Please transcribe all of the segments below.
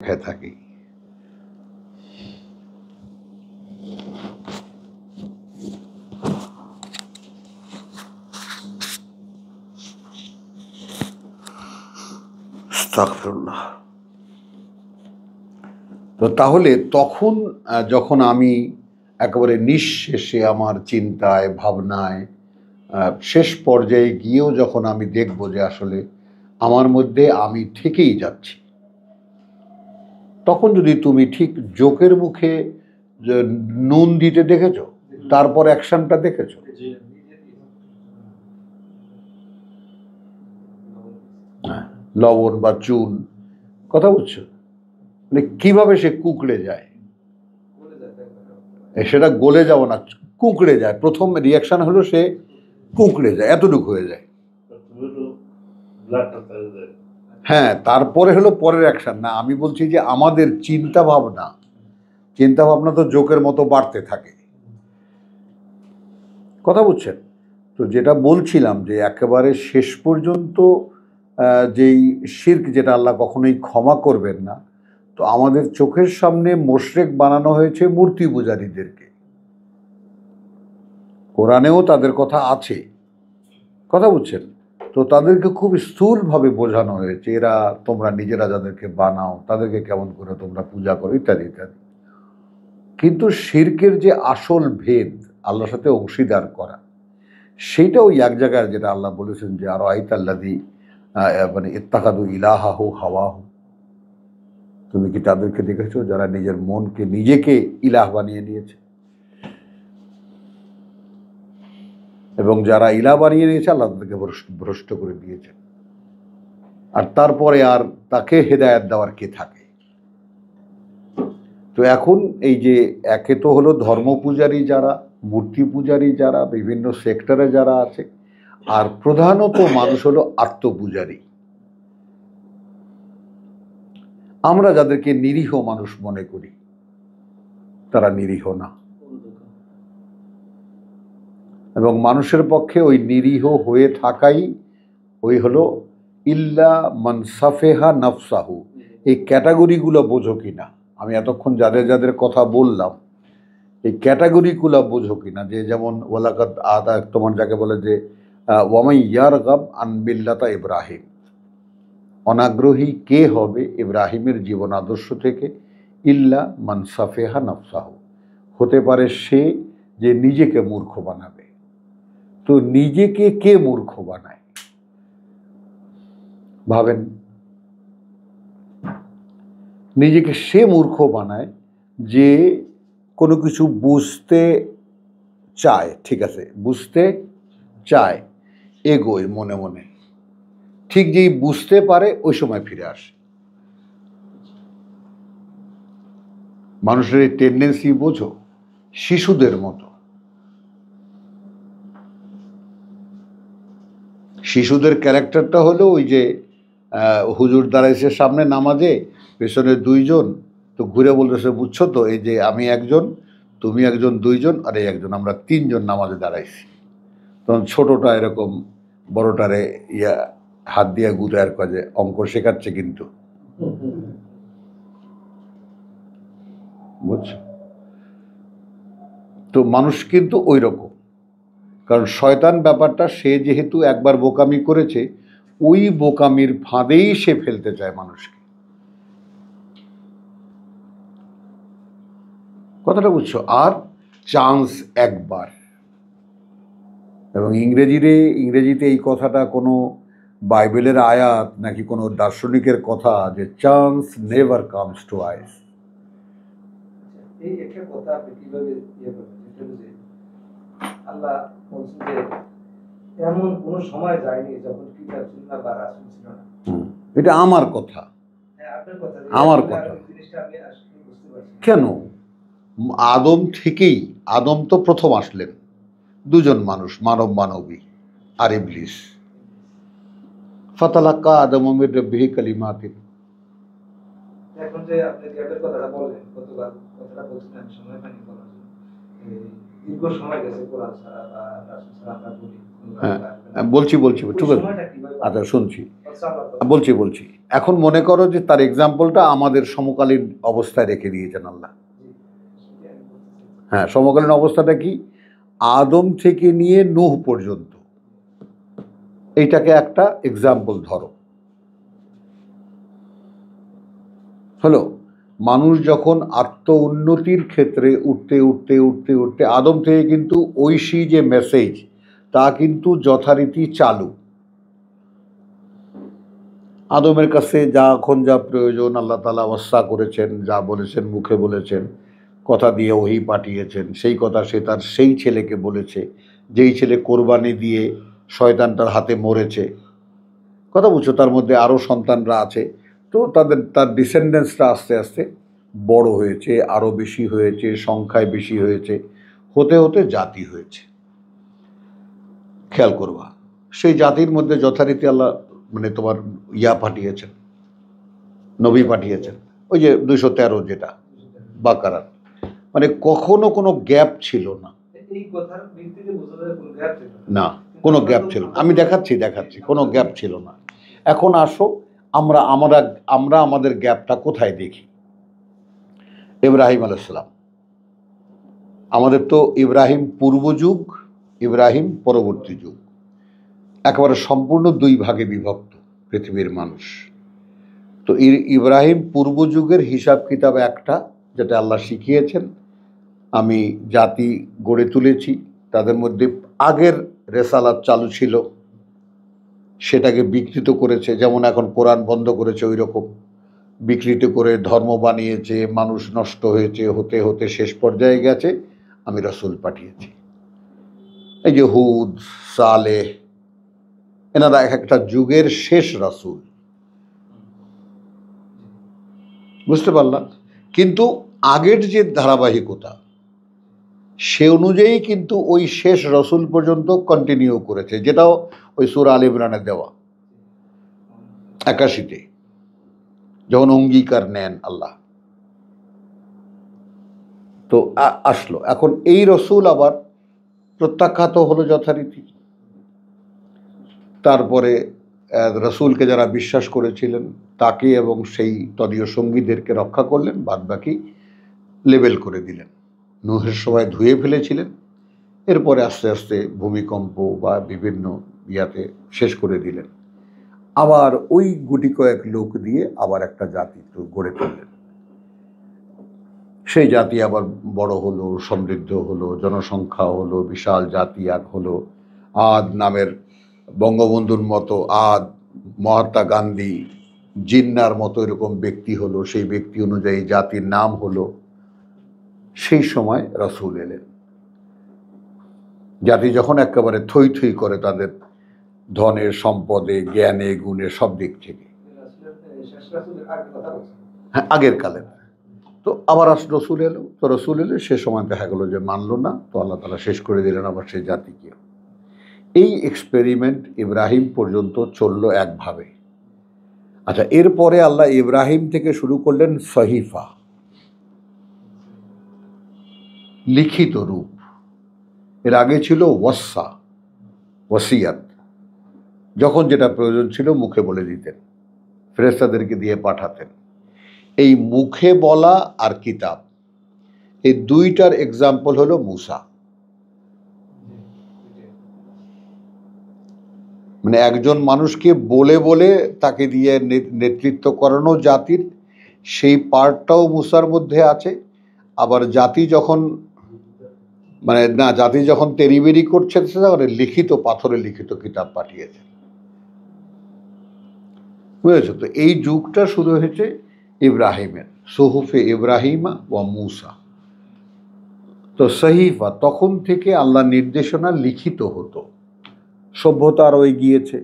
হয়ে থাকি। আস্তাগফিরুল্লাহ। তো তাহলে তখন যখন আমি একেবারে নিঃশেষে আমার চিন্তায় ভাবনায় শেষ পর্যায়ে গিয়েও যখন আমি দেখব যে আসলে আমার মধ্যে আমি থেকেই যাচ্ছি, তখন যদি তুমি ঠিক জোকের মুখে নুন দিতে দেখেছো, তারপর অ্যাকশনটা দেখেছো, লবণ বা চুন, কথা বুঝছো, মানে কিভাবে সে কুঁকড়ে যায়, সেটা গলে যাও না, কুঁকড়ে যায়। প্রথম রিয়াকশন হলো সে কুঁকড়ে যায়, এতটুকু হয়ে যায়। হ্যাঁ, তারপরে হলো পরের অ্যাকশন। না, আমি বলছি যে আমাদের চিন্তা ভাবনা তো জোকের মতো বাড়তে থাকে, কথা বুঝছেন? তো যেটা বলছিলাম যে একেবারে শেষ পর্যন্ত যেই শিরক, যেটা আল্লাহ কখনোই ক্ষমা করবেন না, তো আমাদের চোখের সামনে মোশরেক বানানো হয়েছে মূর্তি পূজারীদেরকে। কোরআনেও তাদের কথা আছে, কথা বুঝছেন? তো তাদেরকে খুব স্থূলভাবে বোঝানো হয়েছে, এরা তোমরা নিজেরা যাদেরকে বানাও তাদেরকে কেমন করে তোমরা পূজা করো, ইত্যাদি ইত্যাদি। কিন্তু শিরকের যে আসল ভেদ, আল্লাহর সাথে অংশীদার করা, সেইটা ওই এক জায়গায় যেটা আল্লাহ বলেছেন যে আরো আইতাল্লাদি মানে ইত্তাখাদু ইলাহাহু হাওয়াহু, তুমি কি তাদেরকে দেখেছো যারা নিজের মনকে নিজেকে ইলাহ বানিয়ে নিয়েছে? এবং যারা ইলাহ বানিয়ে নিয়েছে আল্লাহ তাদেরকে ভ্রষ্ট করে দিয়েছেন। আর তারপরে আর তাকে হেদায়েত দেওয়ার কে থাকে? তো এখন এই যে একে তো হলো ধর্ম পূজারী যারা, মূর্তি পূজারী যারা, বিভিন্ন সেক্টরে যারা আছে, আর প্রধানত মানুষ হলো আত্মপূজারী। আমরা যাদেরকে নিরীহ মানুষ মনে করি, তারা নিরীহ না। এবং মানুষের পক্ষে ওই নিরীহ হয়ে থাকাই ওই হলো ইল্লা মান সাফেহা নাফসাহু। এই ক্যাটাগরিগুলো বোঝো কিনা, আমি এতক্ষণ যাদের যাদের কথা বললাম, এই ক্যাটাগরিগুলো বোঝো কিনা? যে যেমন ওয়ালাকাদ আদা, তোমার যাকে বলে যে ওয়ামাই ইয়ারগাব আন মিল্লাতা ইব্রাহিম, অনাগ্রহী কে হবে ইব্রাহিমের জীবন আদর্শ থেকে? ইল্লা মান সাফেহা নাফসাহু, হতে পারে সে যে নিজেকে মূর্খ বানাবে। তো নিজেকে কে মূর্খ বানায় ভাবেন? নিজেকে সে মূর্খ বানায় যে কোনো কিছু বুঝতে চায়, ঠিক আছে, বুঝতে চায়, এগোয় মনে মনে, ঠিক যেই বুঝতে পারে ওই সময় ফিরে আসে। মানুষের এই টেন্ডেন্সি বোঝো, শিশুদের মতো। শিশুদের ক্যারেক্টারটা হলো ওই যে হুজুর দাঁড়াইছে সামনে নামাজে, পেছনে দুইজন, তো ঘুরে বলতেছে বুঝছো তো, এই যে আমি একজন, তুমি একজন, দুইজন, আর এই একজন, আমরা তিনজন নামাজে দাঁড়াইছি। তখন ছোটটা এরকম বড়টারে হাত দিয়ে গুঁড়ে আর কাজে অঙ্ক শেখাচ্ছে, কিন্তু বুঝছো? তো মানুষ কিন্তু ওই রকম, কারণ শয়তান ব্যাপারটা, সে যেহেতু একবার বোকামি করেছে, ওই বোকামির ফাঁদেই সে ফেলতে চায় মানুষকে। কথাটা বুঝছো? আর চান্স একবার। এবং ইংরেজিতে এই কথাটা কোনো বাইবেলের আয়াত নাকি কোনো দার্শনিকের কথা, যে চান্স নেভার কামস টু আইস। এই একটা কথা আপনি কিভাবে যে আল্লাহ বলছেন যে এমন কোন সময় যায়নি যখন কিতাব ছিল না বা রাসূল ছিল না। এটা আমার কথা, হ্যাঁ, আপনার কথা, আমার কথা। জিনিসটা আমি আসলে বুঝতে পারছি কেন? আদম থেকেই, আদম তো প্রথম আসলেন, দুজন মানুষ, মানব মানবী আর ইবলিস। ফাতালাক্কা আদম মির রাব্বিহি কালিমাতিন। এখন যে আপনি গ্যাপের কথাটা বললেন, গতকাল কথাটা বলছিলেন, আমি সময় পাইনি বলার জন্য। দীর্ঘ সময় গেছে কোরআন ছাড়া বা রাসূল ছাড়া আমরা বলি। হ্যাঁ বলছি ঠিক আছে, সময়টা কিভাবে আচ্ছা শুনছি, আচ্ছা, আল্লাহ বলছি। এখন মনে করো যে তার এক্সাম্পলটা আমাদের সমকালীন অবস্থায় রেখে দিয়েছেন আল্লাহ। হ্যাঁ, সমকালীন অবস্থাটা কি? আদম থেকে নিয়ে নূহ পর্যন্ত, এইটাকে একটা এক্সাম্পল ধরো। হলো, মানুষ যখন আত্ম উন্নতির ক্ষেত্রে উঠতে আদম থেকে কিন্তু ঐশী যে মেসেজ তা কিন্তু যথারীতি চালু। আদমের কাছে যখন যা প্রয়োজন আল্লাহ তাআলা ওয়াসা করেছেন, যা বলেছেন মুখে বলেছেন, কথা দিয়ে ওহী পাঠিয়েছেন, সেই কথা সে তার সেই ছেলেকে বলেছে, যেই ছেলে কোরবানি দিয়ে শয়তানটার হাতে মরেছে। কথা বুঝছো? তার মধ্যে আরও সন্তানরা আছে। তো তার ডিসেন্ডেন্সটা আস্তে আস্তে বড় হয়েছে, আরও বেশি হয়েছে, সংখ্যায় বেশি হয়েছে, হতে হতে জাতি হয়েছে। খেয়াল করবা, সেই জাতির মধ্যে যথারীতি আল্লাহ মানে তোমার পাঠিয়েছেন, নবী পাঠিয়েছেন, ওই যে 213 যেটা বাকারাত, মানে কখনো কোনো গ্যাপ ছিল না। এই কথার ভিত্তিতে বোঝা যায় কোনো গ্যাপ ছিল না, কোনো গ্যাপ ছিল না। আমি দেখাচ্ছি কোনো গ্যাপ ছিল না। এখন আসো, আমরা আমাদের গ্যাপটা কোথায় দেখি? ইব্রাহিম আলাইহিস সালাম, আমাদের তো ইব্রাহিম পূর্ব যুগ, ইব্রাহিম পরবর্তী যুগ, একেবারে সম্পূর্ণ দুই ভাগে বিভক্ত পৃথিবীর মানুষ। তো ইব্রাহিম পূর্ব যুগের হিসাব কিতাব একটা, যেটা আল্লাহ শিখিয়েছেন। আমি জাতি গড়ে তুলেছি, তাদের মধ্যে আগের রেসালাত চালু ছিল, সেটাকে বিকৃত করেছে, যেমন এখন কোরআন বন্ধ করেছে ওই রকম বিকৃত করে ধর্ম বানিয়েছে, মানুষ নষ্ট হয়েছে, হতে হতে শেষ পর্যায়ে গেছে, আমি রাসূল পাঠিয়েছি। এই যে হুদ, সালেহ, এনারা এক একটা যুগের শেষ রাসূল, বুঝতে পারলাম। কিন্তু আগের যে ধারাবাহিকতা সে অনুযায়ী কিন্তু ওই শেষ রসুল পর্যন্ত কন্টিনিউ করেছে, যেটাও ওই সূরা আল ইমরানে দেওয়া 81-তে যখন অঙ্গীকার নেন আল্লাহ। তো আসলো, এখন এই রসুল আবার প্রত্যাখ্যাত হলো যথারীতি। তারপরে রসুলকে যারা বিশ্বাস করেছিলেন তাকে এবং সেই তদীয় সঙ্গীদেরকে রক্ষা করলেন, বাদবাকি লেবেল করে দিলেন। নূহের সময় ধুয়ে ফেলেছিলেন, এরপরে আস্তে আস্তে ভূমিকম্প বা বিভিন্ন ইয়াতে শেষ করে দিলেন। আবার ওই গুটি কয়েক লোক দিয়ে আবার একটা জাতি গড়ে তুললেন। সেই জাতি আবার বড় হলো, সমৃদ্ধ হলো, জনসংখ্যা হলো, বিশাল জাতি এক হলো। আদ নামের বঙ্গবন্ধুর মতো আদ, মহাত্মা গান্ধী, জিন্নার মতো এরকম ব্যক্তি হলো, সেই ব্যক্তি অনুযায়ী জাতির নাম হলো। সেই সময় রাসূল এলেন। জাতি যখন একেবারে থই থই করে তাদের ধনে, সম্পদে, জ্ঞানে, গুণে, সব দিক থেকে, হ্যাঁ আগের কালের, তো আবার রসুল এলো। তো রসুল এলে সে সময় দেখা গেলো যে মানলো না, তো আল্লাহ তাআলা শেষ করে দিলেন আবার সেই জাতিকে। এই এক্সপেরিমেন্ট ইব্রাহিম পর্যন্ত চললো একভাবে। আচ্ছা, এরপরে আল্লাহ ইব্রাহিম থেকে শুরু করলেন সহিফা, লিখিত রূপ। এর আগে ছিল ওয়াসিয়াত, যখন যেটা প্রয়োজন ছিল মুখে বলে দিতেন, ফেরেশতাদেরকে দিয়ে পাঠাতেন। এই মুখে বলা আর কিতাব, এই দুইটার এক্সাম্পল হলো মুসা। মানে একজন মানুষকে বলে বলে তাকে দিয়ে নেতৃত্ব করানো জাতির, সেই পার্টটাও মুসার মধ্যে আছে। আবার জাতি যখন জাতি যখন তেরিবেরি করছে, লিখিত, পাথরে লিখিত কিতাব পাঠিয়েছে, বুঝেছো? তো এই যুগটা শুরু হয়েছে ইব্রাহিমের, সুহুফে ইব্রাহিমা ওয়া মুসা। তো সহিফা, তখন থেকে আল্লাহ নির্দেশনা লিখিত হতো। সভ্যতা আরও এগিয়েছে।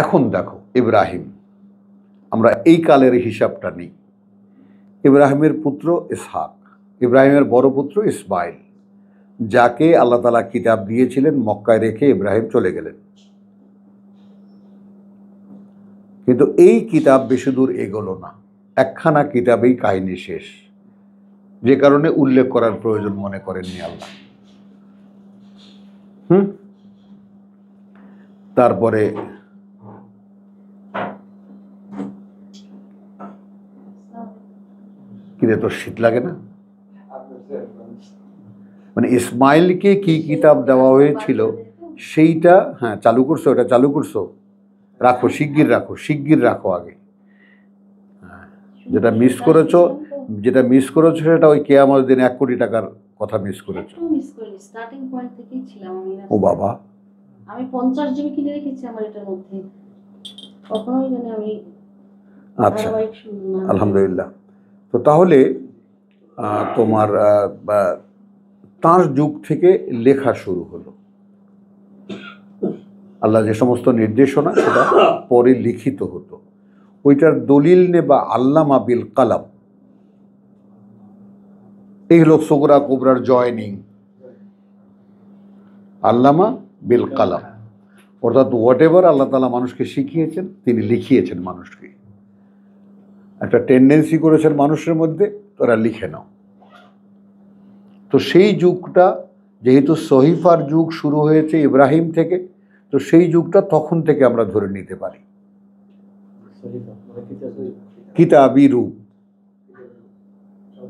এখন দেখো ইব্রাহিম, আমরা এই কালের হিসাবটা নিই। ইব্রাহিমের পুত্র ইসহাক, ইব্রাহিমের বড় পুত্র ইসমাইল, যাকে আল্লাহ তাআলা কিতাব দিয়েছিলেন, মক্কায় রেখে ইব্রাহিম চলে গেলেন। কিন্তু এই কিতাব বেশি দূর এগোলো না, একখানা কিতাবেই কাহিনী শেষ, যে কারণে উল্লেখ করার প্রয়োজন মনে করেননি আল্লাহ। তারপরে কিরে তোর শীত লাগে না? মানে ইসমাইলকে কি কিতাব দেওয়া হয়েছিল সেইটা, হ্যাঁ চালু করছো, এটা চালু করছো, রাখো শিগগির রাখো, শিগগির রাখো আগে। হ্যাঁ, যেটা মিস করেছো, যেটা মিস করেছো সেটা ওই কিয়ামতের দিন 1 কোটি টাকার কথা মিস করেছো। মিস করিনি, স্টার্টিং পয়েন্ট থেকেই ছিলাম আমি। ও বাবা, আমি 50 জিবি কিনে রেখেছি আমার এটার মধ্যে, কখনোই জানি আমি আচ্ছা আলহামদুলিল্লাহ। তো তাহলে তোমার তাঁর যুগ থেকে লেখা শুরু হলো। আল্লাহ যে সমস্ত নির্দেশনা সেটা পরে লিখিত হতো, ওইটার দলিল নেবা আল্লামা বিল কালাম। এই হলো সুগরা কুবরার জয়নিং, আল্লামা বিল কালাম, অর্থাৎ হোয়াট এভার আল্লাহ তাআলা মানুষকে শিখিয়েছেন তিনি লিখিয়েছেন মানুষকে। একটা টেন্ডেন্সি করেছেন মানুষের মধ্যে, তোরা লিখে নাও। তো সেই যুগটা যেহেতু সহিফার যুগ শুরু হয়েছে ইব্রাহিম থেকে, তো সেই যুগটা তখন থেকে আমরা ধরে নিতে পারি। কিতাবি রূপ,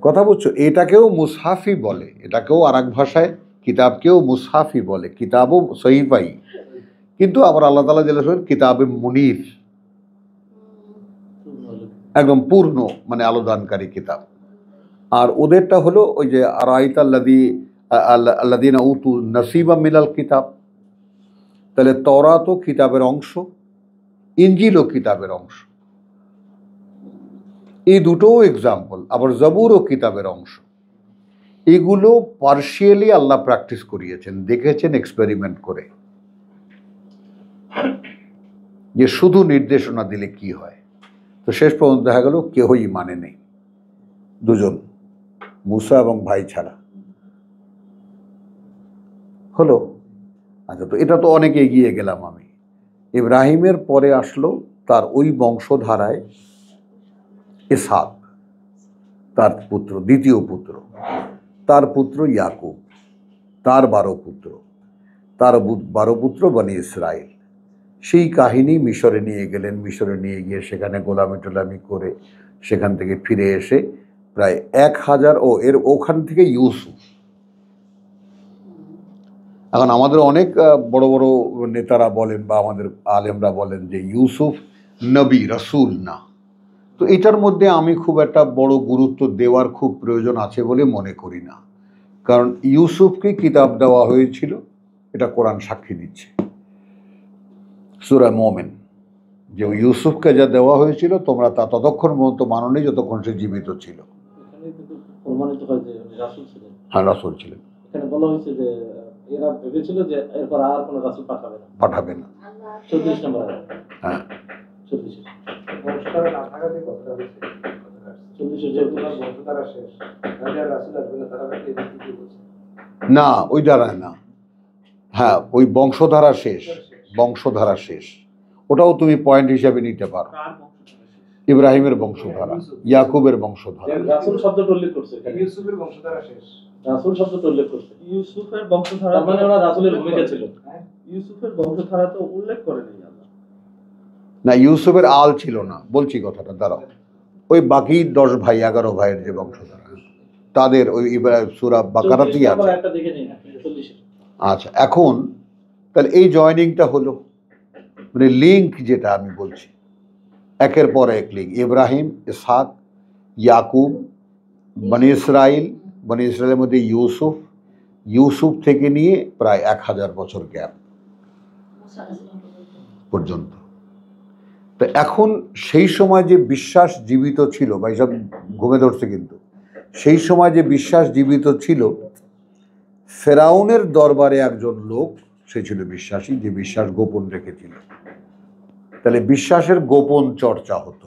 কথা বুঝছো? এটাকেও মুসহাফি বলে, এটাকেও আর এক ভাষায় কিতাবকেও মুসহাফি বলে, কিতাবও সহিফাই, কিন্তু আবার আল্লাহ তাআলা যেটা বলেন কিতাবে মুনির, একদম পূর্ণ মানে আলোদানকারী কিতাব। আর ওদেরটা হলো ওই যে আল্লাযীনা উতু নসীবা মিনাল কিতাব, তাহলে তওরাতও কিতাবের অংশ, ইনজিলও কিতাবের অংশ, এই দুটোও এক্সাম্পল। আবার জবুরও কিতাবের অংশ। এগুলো পার্শিয়ালি আল্লাহ প্র্যাকটিস করিয়েছেন, দেখেছেন এক্সপেরিমেন্ট করে যে শুধু নির্দেশনা দিলে কি হয়। তো শেষ পর্যন্ত দেখা গেল কেউই মানে নেই, দুজন, মুসা এবং ভাই ছাড়া হলো। আচ্ছা, তো এটা তো অনেক এগিয়ে গেলাম আমি। ইব্রাহিমের পরে আসলো তার ওই বংশধারায় ইসহাক, তার পুত্র, দ্বিতীয় পুত্র, তার পুত্র ইয়াকুব, তার 12 পুত্র, তার 12 পুত্র বনি ইসরাইল। সেই কাহিনী মিশরে নিয়ে গেলেন, মিশরে নিয়ে গিয়ে সেখানে গোলামি টোলামি করে সেখান থেকে ফিরে এসে প্রায় 1000, এর ওখান থেকে ইউসুফ। এখন আমাদের অনেক বড় বড় নেতারা বলেন বা আমাদের আলেমরা বলেন যে ইউসুফ নবী রাসূল না। তো এটার মধ্যে আমি খুব একটা বড় গুরুত্ব দেওয়ার খুব প্রয়োজন আছে বলে মনে করি না, কারণ ইউসুফকে কিতাব দেওয়া হয়েছিল, এটা কোরআন সাক্ষী দিচ্ছে। সূরা মুমিন, যে ইউসুফকে যা দেওয়া হয়েছিল তোমরা তা ততক্ষণ পর্যন্ত মানোনি যতক্ষণ সে জীবিত ছিল। প্রমাণিত হয় যে উনি রাসূল ছিলেন। হ্যাঁ, রাসূল ছিলেন। এখানে বলা হয়েছে যে এরা ভেবেছিল যে এরপর আর কোনো রাসূল পাঠাবে না। 34 নম্বর আয়াত। হ্যাঁ, 34 বংশধারা না থাকাতে কথাটা হয়েছে। 34 বংশধারা শেষ, রাজা রাসূল আসবে না, তারা কি বলছে না ওই দ্বারায় না। হ্যাঁ, ওই বংশধারা শেষ, বংশধারা শেষ, ওটাও তুমি পয়েন্ট হিসাবে নিতে পারো। ইব্রাহিমের বংশধারা, ইয়াকুবের বংশধারা। রাসূল শব্দটা উল্লেখ করছে এখানে। ইউসুফের বংশধারা শেষ, রাসূল শব্দটা উল্লেখ করছে। ইউসুফের বংশধারা, তার মানে ওরা রাসূলের ভূমিকা ছিল। ইউসুফের বংশধারা তো উল্লেখ করেনি আল্লাহ। না, ইউসুফের আল ছিল না, বলছি কথাটা, দাঁড়াও। ওই বাকি 10 ভাই 11 ভাইয়ের যে বংশধারা তাদের ওই সূরা বাকারাতেই আছে। একটা দেখে নিন 40। আচ্ছা, এখন তাহলে এই জয়েনিংটা হলো, মানে লিঙ্ক যেটা আমি বলছি, একের পর এক লিঙ্ক। ইব্রাহিম, ইসহাক, ইয়াকুব, বনি ইসরাইল, বনি ইসরাইলের মধ্যে ইউসুফ, ইউসুফ থেকে নিয়ে প্রায় 1000 বছর গ্যাপ পর্যন্ত। তো এখন সেই সময় যে বিশ্বাস জীবিত ছিল, বা এইসব ঘুমে ধরছে, কিন্তু সেই সময় যে বিশ্বাস জীবিত ছিল, ফেরাউনের দরবারে একজন লোক, সে ছিল বিশ্বাসী, যে বিশ্বাস গোপন রেখেছিল। তাহলে বিশ্বাসের গোপন চর্চা হতো,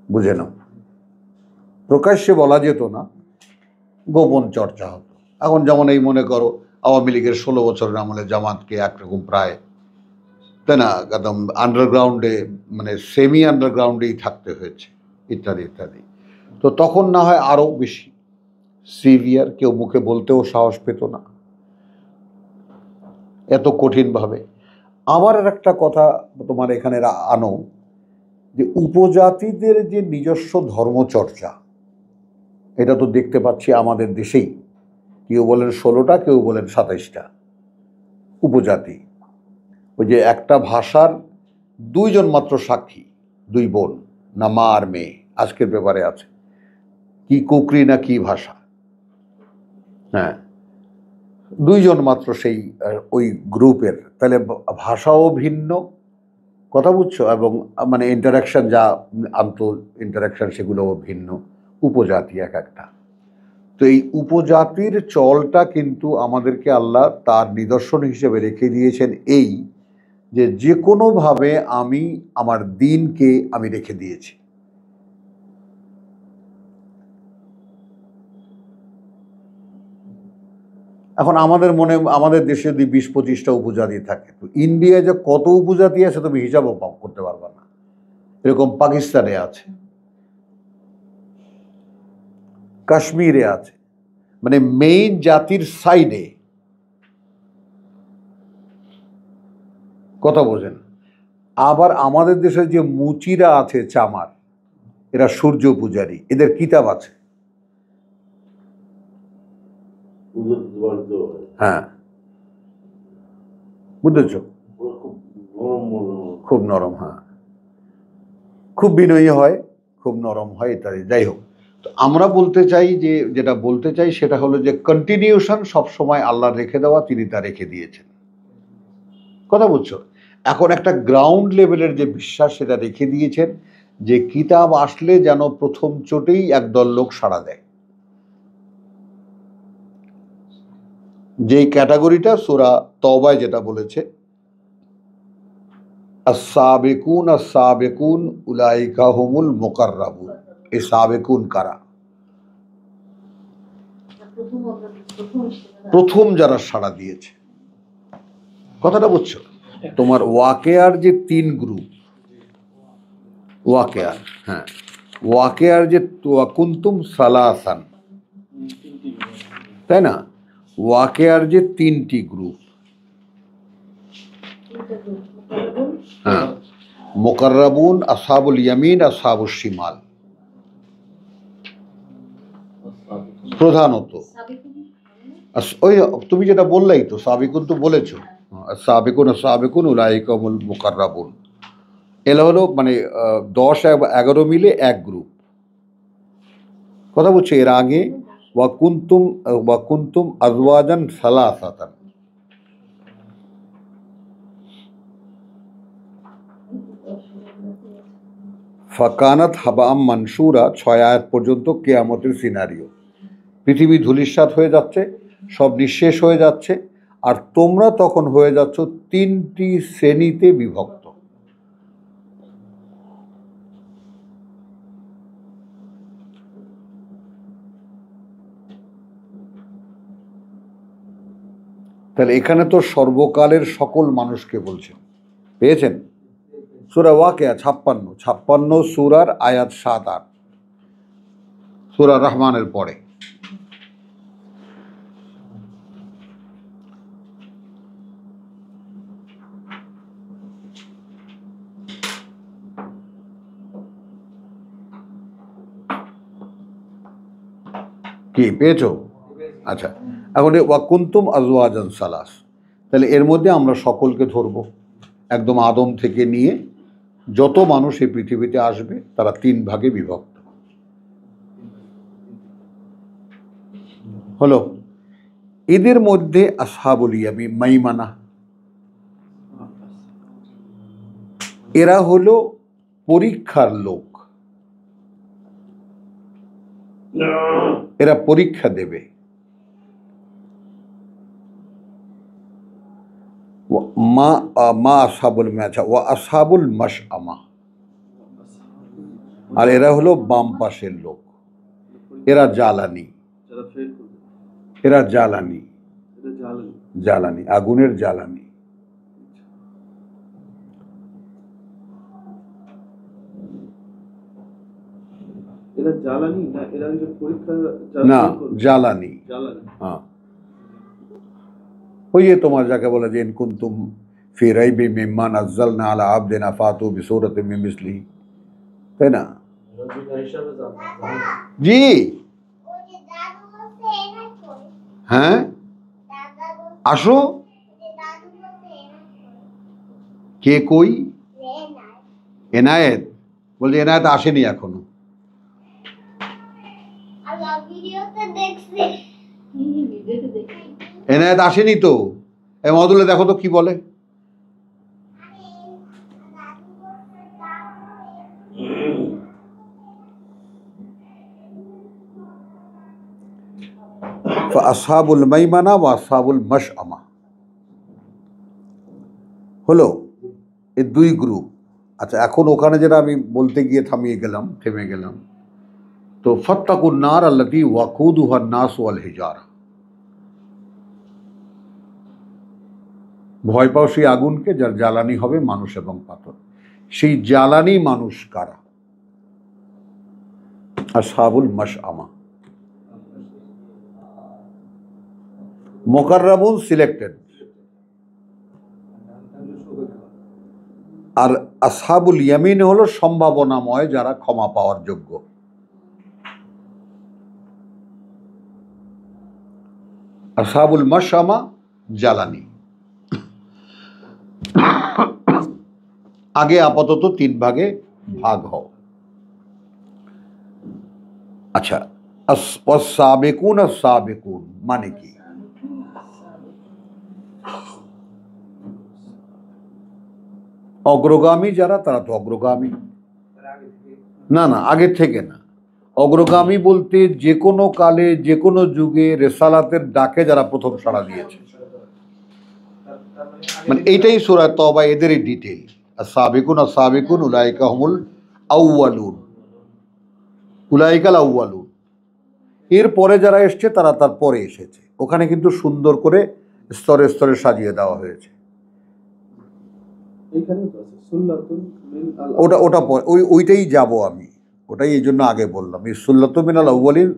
বুঝে নাও, প্রকাশ্যে বলা যেত না, গোপন চর্চা হতো। এখন যেমন এই মনে করো আওয়ামী লীগের 16 বছরের আমলে জামাতকে একরকম প্রায়, তাই না, একদম আন্ডারগ্রাউন্ডে, মানে সেমি আন্ডারগ্রাউন্ডেই থাকতে হয়েছে, ইত্যাদি ইত্যাদি। তো তখন না হয় আরও বেশি সিভিয়ার, কেউ মুখে বলতেও সাহস পেত না। এত কঠিনভাবে। আবার আর একটা কথা তোমার এখানে আনো, যে উপজাতিদের যে নিজস্ব ধর্মচর্চা, এটা তো দেখতে পাচ্ছি আমাদের দেশেই, কেউ বলেন 16টা, কেউ বলেন 27টা উপজাতি। ওই যে একটা ভাষার 2 জন মাত্র সাক্ষী, 2 বোন, না মা আর মেয়ে, আজকের পেপারে আছে, কি কুকরি না কি ভাষা, হ্যাঁ 2 জন মাত্র সেই ওই গ্রুপের। তাহলে ভাষাও ভিন্ন, কথা বুঝছো, এবং মানে ইন্টারাকশন, যা ইন্টারাকশন সেগুলোও ভিন্ন, উপজাতি এক একটা। তো এই উপজাতির চলটা কিন্তু আমাদেরকে আল্লাহ তার নিদর্শন হিসেবে রেখে দিয়েছেন, এই যে যে কোনোভাবে আমি আমার দিনকে আমি রেখে দিয়েছি। এখন আমাদের আমাদের দেশে যদি 20-25টা উপজাতি থাকে, তো ইন্ডিয়ায় যে কত উপজাতি আছে তুমি হিসাবও করতে পারবে না। এরকম পাকিস্তানে আছে, কাশ্মীরে আছে, মানে মেইন জাতির সাইডে, কথা বোঝেন। আবার আমাদের দেশে যে মুচিরা আছে চামার, এরা সূর্য পূজারী, এদের কিতাব আছে, হ্যাঁ বুঝেছ, খুব নরম, হ্যাঁ খুব বিনয়ী হয়, খুব নরম হয় ইত্যাদি। যাই হোক, তো আমরা বলতে চাই যে, যেটা বলতে চাই সেটা হলো যে কন্টিনিউশন সবসময় আল্লাহ রেখে দেওয়া, তিনি তা রেখে দিয়েছেন, কথা বুঝছো। এখন একটা গ্রাউন্ড লেভেলের যে বিশ্বাস, সেটা রেখে দিয়েছেন, যে কিতাব আসলে যেন প্রথম চোটেই একদল লোক সাড়া দেয়। যেই ক্যাটাগরিটা সূরা তওবায় যেটা বলেছে, আস-সাবিকুন আস-সাবিকুন উলাইকা হুমুল মুকাররাবুন, এই সাবিকুন কারা? প্রথম যারা সাড়া দিয়েছে, কথাটা বুঝছো। তোমার ওয়াকেয়ার যে 3 গ্রুপ, ওয়াকেয়ার, হ্যাঁ ওয়াকেয়ার যে কুনতুম সালাসান, তাই না, ওয়াকেয়ার যে 3টি গ্রুপ, হ্যাঁ মুকাররাবুন, আসহাবুল ইয়ামিন, আসহাবুশ শিমাল, প্রধানত ওই তুমি যেটা বললেই তো, সাবিকুন তো বলেছো, সাবিকুন সাবিকুন উলাইকা হুমুল মুকাররাবুন, এরা হলো মানে 10-11 মিলে এক গ্রুপ, কথা বলছো। এর আগে ওয়াকুনতুম আজওয়াজান সালাসাতান, ফাকানাত হাবাম মানসুরা, 6 আয়াত পর্যন্ত কিয়ামতের সিনারিও। পৃথিবী ধূলিসাৎ হয়ে যাচ্ছে, সব নিঃশেষ হয়ে যাচ্ছে, আর তোমরা তখন হয়ে যাচ্ছ 3টি শ্রেণীতে বিভক্ত। তাহলে এখানে তো সর্বকালের সকল মানুষকে বলছেন, পেয়েছেন। সূরা ওয়াকিয়া 56 সূরার আয়াত 7-8, সূরা রহমানের পরে। কি পেয়েছো? আচ্ছা, এখন ওয়াকুনতুম আজওয়াজান সালাস, তাহলে এর মধ্যে আমরা সকলকে ধরব, একদম আদম থেকে নিয়ে যত মানুষ এই পৃথিবীতে আসবে তারা 3 ভাগে বিভক্ত হলো। এদের মধ্যে আসহাবুল ইয়ামিন, মাইমানা, এরা হলো পরীক্ষার লোক, এরা পরীক্ষা দেবে। মা আসহাবুল মাশআমা ওয়া আসহাবুল মাশআমা, আর এরা হলো বাম পাশের লোক, এরা জ্বালানি, এরা জ্বালানি, জ্বালানি, আগুনের জ্বালানি। এরা জ্বালানি না, এরা পরীক্ষা না জ্বালানি, হ্যাঁ ওই যে তোমার যাকে বলে যে ইন কুনতুম ফি রাইবি মিম্মা নাজ্জালনা আলা আবদিনা ফাতু বিসূরাতিন মিন মিসলিহি, তাই না? জি হ্যাঁ, আসো। কে কই? এনায়েত বলছে এনায়েত আসেনি এখনো। ভিডিওতে দেখি। এনায়েত আসেনি তো। এই মদুলে দেখো তো কি বলে। আসহাবুল মাইমানা ওয়া আসহাবুল মাশআমা হলো এই দুই গ্রুপ। আচ্ছা, এখন ওখানে যেটা আমি বলতে গিয়ে থেমে গেলাম, তো ফাত্তাকুন নার আল্লাতী ওয়াকুদুহা নাস ওয়াল হিজারা, ভয় পাও সেই আগুনকে যার জ্বালানি হবে মানুষ এবং পাথর। সেই জ্বালানি মানুষ কারা? আসহাবুল মাশআমা, মুকাররাবুন সিলেক্টেড, আর আসহাবুল ইয়ামিন হলো সম্ভাবনাময়, যারা ক্ষমা পাওয়ার যোগ্য। আসহাবুল মাশআমা জ্বালানি। আগে আপাতত 3 ভাগে ভাগ হও। আচ্ছা, সাবেকুন সাবেকুন মানে কি? অগ্রগামী যারা, তারা তো অগ্রগামী না, আগের থেকে না। অগ্রগামী বলতে যে কোনো কালে যে কোনো যুগে রেসালাতের ডাকে যারা প্রথম সাড়া দিয়েছে, মানে এইটাই সূরা তওবা, এদেরই ডিটেইল। সাবিকুন উলাইকা হুমুল আউয়ালুন, উলাইকাল আউয়ালুন। এরপরে যারা এসছে তারা তার পরে এসেছে। ওখানে কিন্তু সুন্দর করে স্তরে স্তরে সাজিয়ে দেওয়া হয়েছে। ওটা পরে, ওইটাই যাব আমি, ওটাই এই জন্য আগে বললাম। এই সুল্লাতুম মিনাল আউয়ালিন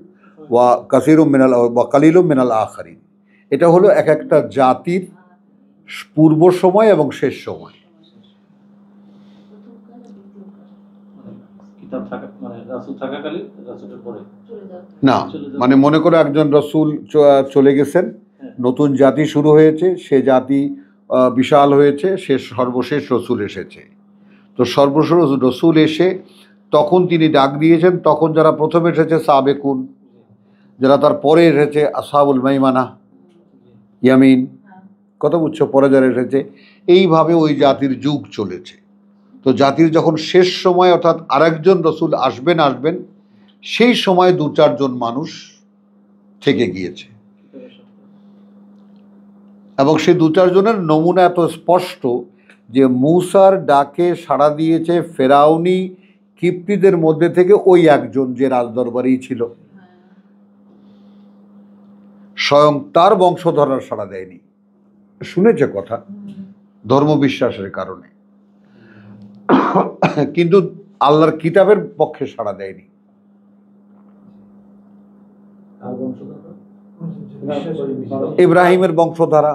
ওয়া কাসীরুম মিনাল ওয়া কালিলুম মিনাল আখিরিন, এটা হলো এক একটা জাতির পূর্ব সময় এবং শেষ সময়। না, মানে মনে করো একজন রসুল চলে গেছেন, নতুন জাতি শুরু হয়েছে, সে জাতি বিশাল হয়েছে, সর্বশেষ রসুল এসেছে। তো সর্বশেষ রসুল এসে তখন তিনি ডাক দিয়েছেন, তখন যারা প্রথম এসেছে সাবেকুন, যারা তার পরে এসেছে আসহাবুল মাইমানা ইয়ামিন, কত বুঝছো, পরে যারা এসেছে। এইভাবে ওই জাতির যুগ চলেছে। তো জাতির যখন শেষ সময়, অর্থাৎ আরেকজন রসুল আসবেন, সেই সময় 2-4 জন মানুষ থেকে গিয়েছে, এবং সেই 2-4 জনের নমুনা এত স্পষ্ট যে মূসার ডাকে সাড়া দিয়েছে ফেরাউনি কিপ্তিদের মধ্যে থেকে ওই একজন, যে রাজদরবারেই ছিল, স্বয়ং তার বংশধররা সাড়া দেয়নি, শুনেছে কথা ধর্মবিশ্বাসের কারণে, কিন্তু আল্লাহর কিতাবের পক্ষে সাড়া দেয়নি। ইব্রাহিমের বংশধারা,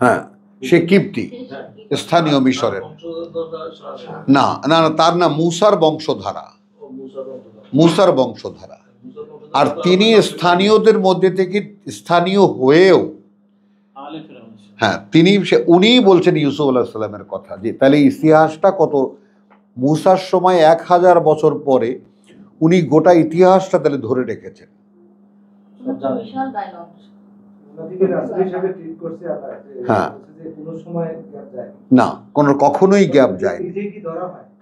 হ্যাঁ, সে কিপ্তি, স্থানীয় মিশরের। না, তার নাম মূসার বংশধারা, মূসার বংশধারা। আর তিনি স্থানীয়দের মধ্যে থেকে স্থানীয় হয়েও, হ্যাঁ, উনিই বলছেন ইউসুফ আলাইহিস সালামের কথা। যে তাহলে ইতিহাসটা কত, মূসার সময় 1000 বছর পরে উনি গোটা ইতিহাসটা তাহলে ধরে রেখেছেন। হ্যাঁ, না, কখনোই গ্যাপ যায়।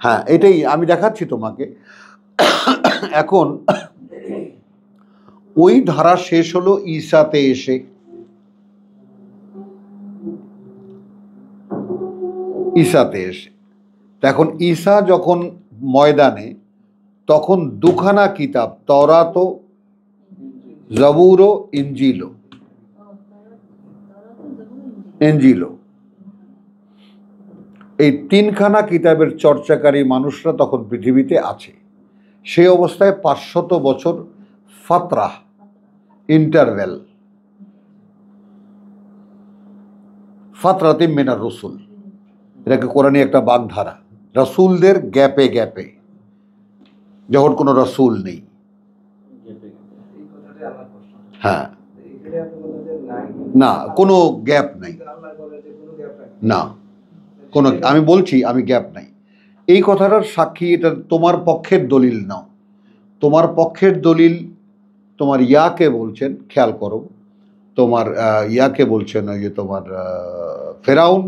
হ্যাঁ, এটাই আমি দেখাচ্ছি তোমাকে। এখন ওই ধারা শেষ হলো ঈসাতে এসে। এখন ঈসা যখন ময়দানে, তখন 2খানা কিতাব, তওরাত, জবুর ও ইনজিল, এই 3খানা কিতাবের চর্চাকারী মানুষরা তখন পৃথিবীতে আছে। সেই অবস্থায় 500 বছর ফাতরাহ, ইন্টারভ্যাল, ফাতরাতিম মিনার রসুল, এটাকে কোরআনে একটা বাগধারা, রসুলদের গ্যাপে গ্যাপে, যখন কোনো রসুল নেই। এই কথাটাই আমার প্রশ্ন। হ্যাঁ, এখানে আপনি বলেন যে নাই, না কোনো গ্যাপ নাই, আল্লাহ বলে যে কোনো গ্যাপ নাই। না কোনো, আমি বলছি আমি গ্যাপ নাই। এই কথাটার সাক্ষী, এটা তোমার পক্ষের দলিল নাও। তোমার পক্ষের দলিল তোমার ইয়াকে বলছেন, খেয়াল করো, তোমার ইয়াকে বলছেন, ওই যে তোমার ফেরাউন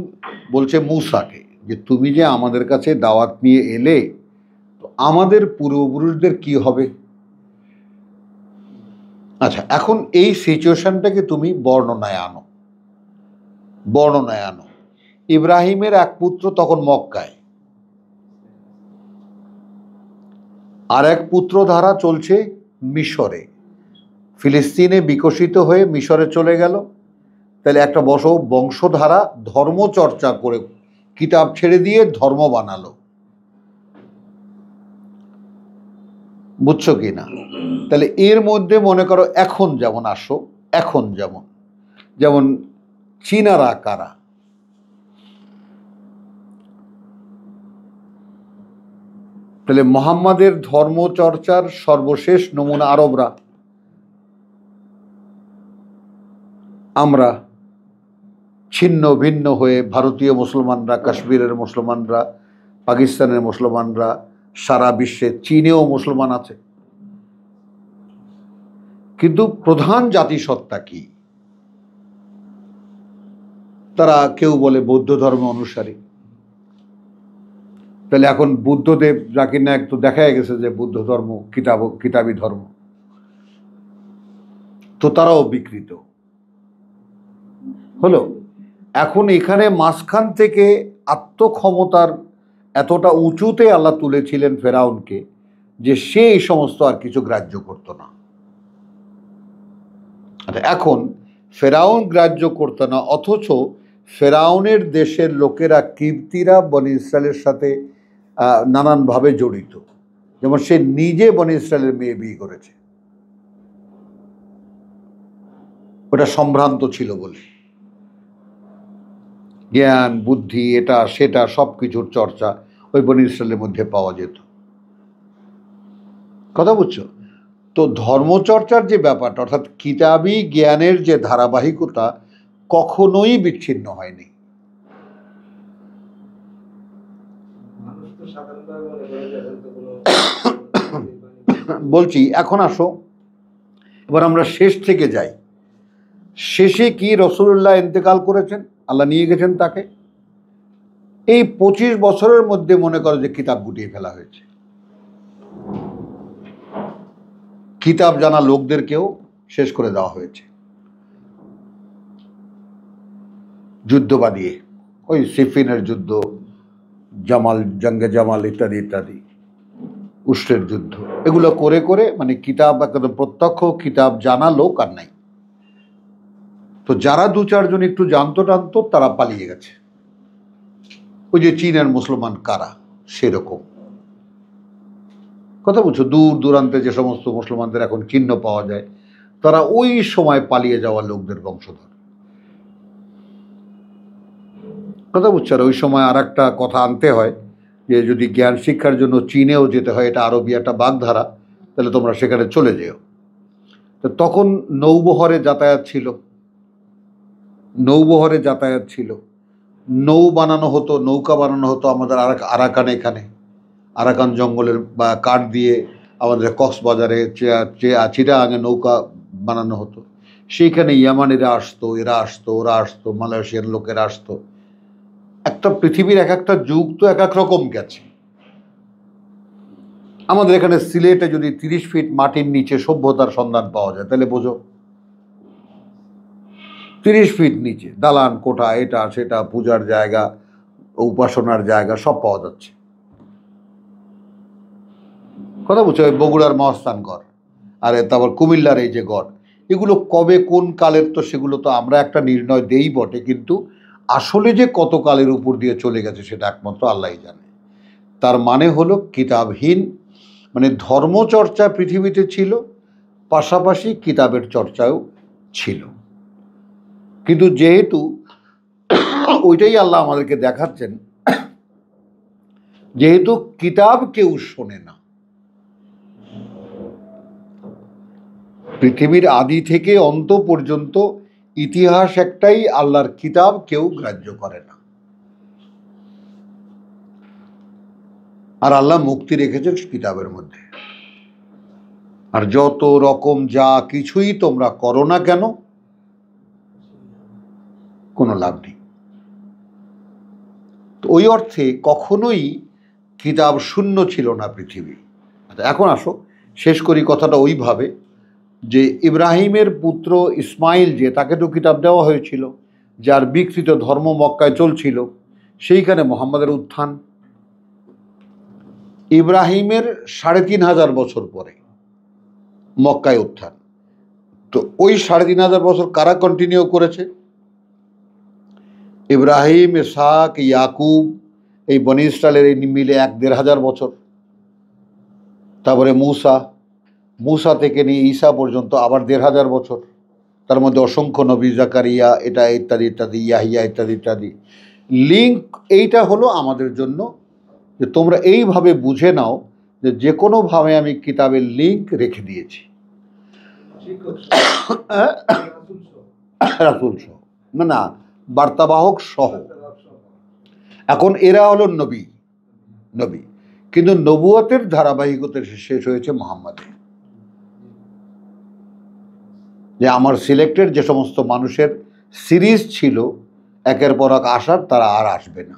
বলছে মূসাকে যে তুমি যে আমাদের কাছে দাওয়াত নিয়ে এলে, তো আমাদের পূর্বপুরুষদের কি হবে? আচ্ছা, এখন এই সিচুয়েশনটাকে তুমি বর্ণনায় আনো, বর্ণনায় আনো। ইব্রাহিমের এক পুত্র তখন মক্কায়, আর এক পুত্রধারা চলছে মিশরে, ফিলিস্তিনে বিকশিত হয়ে মিশরে চলে গেল। তাহলে একটা বংশধারা ধর্মচর্চা করে কিতাব ছেড়ে দিয়ে ধর্ম বানালো, বুঝছো কি না? তাহলে এর মধ্যে মনে করো এখন যেমন আসো, এখন যেমন চীনারা কারা? তাহলে মোহাম্মদের ধর্মচর্চার সর্বশেষ নমুনা আরবরা, আমরা ছিন্ন ভিন্ন হয়ে ভারতীয় মুসলমানরা, কাশ্মীরের মুসলমানরা, পাকিস্তানের মুসলমানরা, সারা বিশ্বে চীনেও মুসলমান আছে, কিন্তু প্রধান জাতিসত্তা কি? তারা কেউ বলে বৌদ্ধ ধর্ম অনুসারী। তাহলে এখন বুদ্ধদেব যাকে না একটু দেখা গেছে যে বুদ্ধ ধর্ম কিতাবী ধর্ম, তো তারাও বিকৃত হলো। এখন এখানে মাঝখান থেকে আত্মক্ষমতার এতটা উঁচুতে আল্লাহ তুলেছিলেন ফেরাউনকে যে সে এই সমস্ত আর কিছু গ্রাহ্য করতো না। এখন ফেরাউন গ্রাহ্য করতো না, অথচ ফেরাউনের দেশের লোকেরা, কিপ্তিরা বনি ইসরায়েলের সাথে নানানভাবে জড়িত। যেমন সে নিজে বনি ইসরায়েলের মেয়ে বিয়ে করেছে, ওটা সম্ভ্রান্ত ছিল বলে। জ্ঞান বুদ্ধি এটা সেটা সব কিছুর চর্চা ওই বনি ইসরায়েলের মধ্যে পাওয়া যেত। কথা বুঝছো? তো ধর্মচর্চার যে ব্যাপারটা, অর্থাৎ কিতাবী জ্ঞানের যে ধারাবাহিকতা কখনোই বিচ্ছিন্ন হয়নি। মানুষ তো সাধারণভাবে মনে করে যে এখন তো কোনো বলছি এখন আসো, এবার আমরা শেষ থেকে যাই। শেষে কি রসুল্লাহ ইন্তেকাল করেছেন, আল্লাহ নিয়ে গেছেন তাকে। এই 25 বছরের মধ্যে মনে করো যে কিতাব গুটিয়ে ফেলা হয়েছে, কিতাব জানা লোকদেরকেও শেষ করে দেওয়া হয়েছে যুদ্ধ বাদিয়ে, ওই সিফিনের যুদ্ধ, জঙ্গে জামাল ইত্যাদি ইত্যাদি, উষ্ট্রের যুদ্ধ, এগুলো করে করে মানে কিতাব একদম প্রত্যক্ষ কিতাব জানা লোক আর নাই। তো যারা 2-4 জন একটু জানতো টানতো তারা পালিয়ে গেছে। ওই যে চীনের মুসলমান কারা, সেরকম। কথা বুঝছো? দূর দূরান্তে যে সমস্ত মুসলমানদের এখন চিহ্ন পাওয়া যায়, তারা ওই সময় পালিয়ে যাওয়া লোকদের বংশধর। কথা বুঝছো? আর ওই সময় আর একটা কথা আনতে হয় যে যদি জ্ঞান শিক্ষার জন্য চীনেও যেতে হয়, এটা আরবি একটা বাগধারা, তাহলে তোমরা সেখানে চলে যেও। তো তখন নৌবহরে যাতায়াত ছিল, নৌবহরে যাতায়াত ছিল, নৌ বানানো হতো, নৌকা বানানো হতো আমাদের আরাকানে, এখানে আরাকান জঙ্গলের বা কাঠ দিয়ে আমাদের কক্সবাজারে চিটাগাঙে নৌকা বানানো হতো। সেইখানে ইয়ামানিরা আসতো, এরা আসতো, ওরা আসতো, মালয়েশিয়ার লোকেরা আসতো। একটা পৃথিবীর এক একটা যুগ তো এক এক রকম গেছে। আমাদের এখানে সিলেটে যদি 30 ফিট মাটির নিচে সভ্যতার সন্ধান পাওয়া যায়, তাহলে বোঝো 30 ফিট নিচে দালান কোঠা, এটা সেটা, পূজার জায়গা, উপাসনার জায়গা সব পাওয়া যাচ্ছে। কথা বুঝছো? ওই বগুড়ার মহাস্থানগড়, আর তারপর কুমিল্লার এই যে গড়, এগুলো কবে কোন কালের, তো সেগুলো তো আমরা একটা নির্ণয় দেই বটে, কিন্তু আসলে যে কত কালের উপর দিয়ে চলে গেছে সেটা একমাত্র আল্লাহই জানে। তার মানে হলো কিতাবহীন, মানে ধর্মচর্চা পৃথিবীতে ছিল, পাশাপাশি কিতাবের চর্চাও ছিল। কিন্তু যেহেতু ওইটাই আল্লাহ আমাদেরকে দেখাচ্ছেন, যেহেতু কিতাব কেউ শোনে না, পৃথিবীর আদি থেকে অন্ত পর্যন্ত ইতিহাস একটাই, আল্লাহর কিতাব কেউ গ্রাহ্য করে না। আর আল্লাহ মুক্তি রেখেছেন কিতাবের মধ্যে। আর যত রকম যা কিছুই তোমরা করো না কেন, কোনো লাভ নেই। তো ওই অর্থে কখনোই কিতাব শূন্য ছিল না পৃথিবী। এখন আসো শেষ করি কথাটা ওইভাবে যে ইব্রাহিমের পুত্র ইসমাইল, যে তাকে তো কিতাব দেওয়া হয়েছিল, যার বিকৃত ধর্ম মক্কায় চলছিল, সেইখানে মোহাম্মদের উত্থান। ইব্রাহিমের ৩৫০০ বছর পরে মক্কায় উত্থান। তো ওই ৩৫০০ বছর কারা কন্টিনিউ করেছে? ইব্রাহিম, ইসহাক, ইয়াকুব, এই বনি ইসরায়েলের এই মিলে ১-১৫০০ বছর। তারপরে মুসা থেকে নিয়ে ঈসা পর্যন্ত আবার ১৫০০ বছর। তার মধ্যে অসংখ্য নবী, জাকারিয়া, এটা ইত্যাদি ইত্যাদি, ইয়াহিয়া ইত্যাদি ইত্যাদি। লিঙ্ক এইটা হলো আমাদের জন্য যে তোমরা এইভাবে বুঝে নাও যে যে কোনোভাবে আমি কিতাবের লিঙ্ক রেখে দিয়েছি রাসূল সহ, না বার্তাবাহক সহ। এখন এরা হলো নবী, কিন্তু নবুয়তের ধারাবাহিকতা শেষ হয়েছে মুহাম্মাদে। যে আমার সিলেক্টেড যে সমস্ত মানুষের সিরিজ ছিল একের পর এক আসার, তারা আর আসবে না।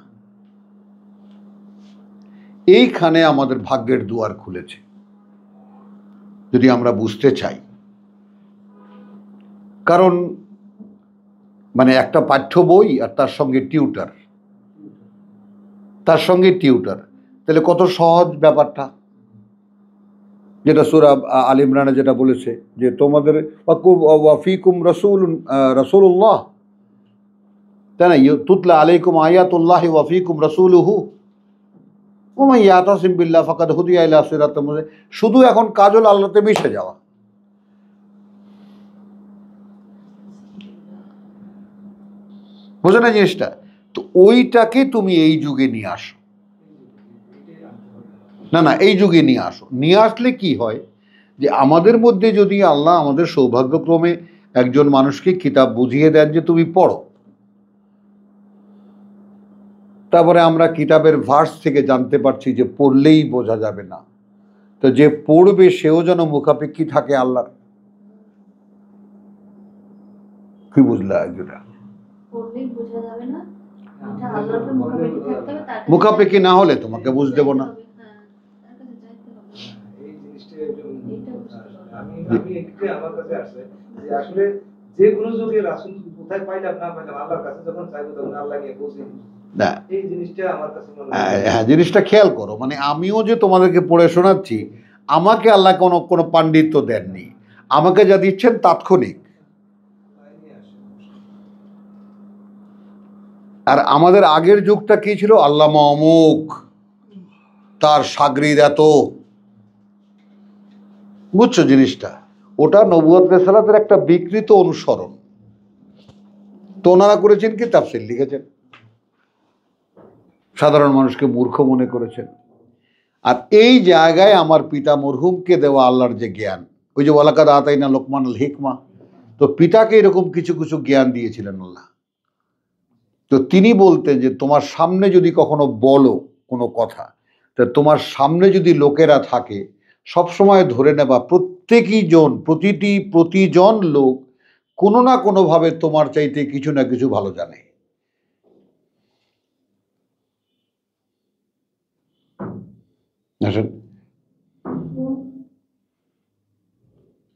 এইখানে আমাদের ভাগ্যের দুয়ার খুলেছে যদি আমরা বুঝতে চাই। কারণ মানে একটা পাঠ্য বই আর তার সঙ্গে টিউটার, তাহলে কত সহজ ব্যাপারটা। যেটা সূরা আল ইমরানে যেটা বলেছে যে তোমাদের ওয়াফিকুম রাসূলুল্লাহ, তাই না, তুতলা আলাইকুম আয়াতুল্লাহি ওয়াফিকুম রাসূলুহু ওয়া মান ইয়াতাসিম বিল্লাহ ফাকাদ হুদিয়া ইলা সিরাতিন মুস্তাকিম। শুধু এখন কাজ হলো আল্লাহতে মিশে যাওয়া। বোঝো না জিনিসটা? তো ওইটাকে তুমি এই যুগে নিয়ে আসো, না এই যুগে নিয়ে আসো। নিয়ে আসলে কি হয় যে আমাদের মধ্যে যদি আল্লাহ আমাদের সৌভাগ্যক্রমে একজন মানুষকে কিতাব বুঝিয়ে দেন যে তুমি পড়ো, তারপরে আমরা কিতাবের ভার্স থেকে জানতে পারছি যে পড়লেই বোঝা যাবে না, তো যে পড়বে সেও যেন মুখাপেক্ষী থাকে আল্লাহর। কি বুঝলা? পড়লেই বোঝা যাবে না, এটা আল্লাহর উপর মুখাপেক্ষী থাকতে হবে, তার কাছে মুখাপেক্ষী না হলে তোমাকে বুঝ দেব না। হ্যাঁ, তার কাছে যাইতে হবে। এই জিনিসটা এইটা বুঝতে হবে। আমি একটু আমার কাছে আসছে যে আসলে যে কোনো যুগে রাসূল কোথায় পাইলাম না পাইলাম, আল্লাহর কাছে যখন চাইবো তখন আল্লাহ গিয়ে পৌঁছে দিবে। না, এই জিনিসটা আমার কাছে মনে হ্যাঁ, জিনিসটা খেয়াল করো। মানে আমিও যে তোমাদেরকে পড়ে শোনাচ্ছি, আমাকে আল্লাহ কোনো পাণ্ডিত্য দেননি, আমাকে যা দিচ্ছেন তাৎক্ষণিক। আর আমাদের আগের যুগটা কি ছিল? আল্লামা অমুক, তার সাগরিদ এত, বুঝছো জিনিসটা? ওটা নবুয়ত রিসালাতের একটা বিকৃত অনুসরণ। তো ওনারা করেছেন কি? তাফসীর লিখেছেন, সাধারণ মানুষকে মূর্খ মনে করেছেন। আর এই জায়গায় আমার পিতা মরহুমকে দেওয়া আল্লাহর যে জ্ঞান, ওই যে ওয়ালাকাদ আতাইনা লোকমানুল হিকমা, তো পিতাকে এরকম কিছু কিছু জ্ঞান দিয়েছিলেন আল্লাহ। তো তিনি বলতেন যে তোমার সামনে যদি কখনো বলো কোনো কথা, তা তোমার সামনে যদি লোকেরা থাকে, সবসময় ধরে নেবা প্রতিজন লোক কোনো না কোনোভাবে তোমার চাইতে কিছু না কিছু ভালো জানে।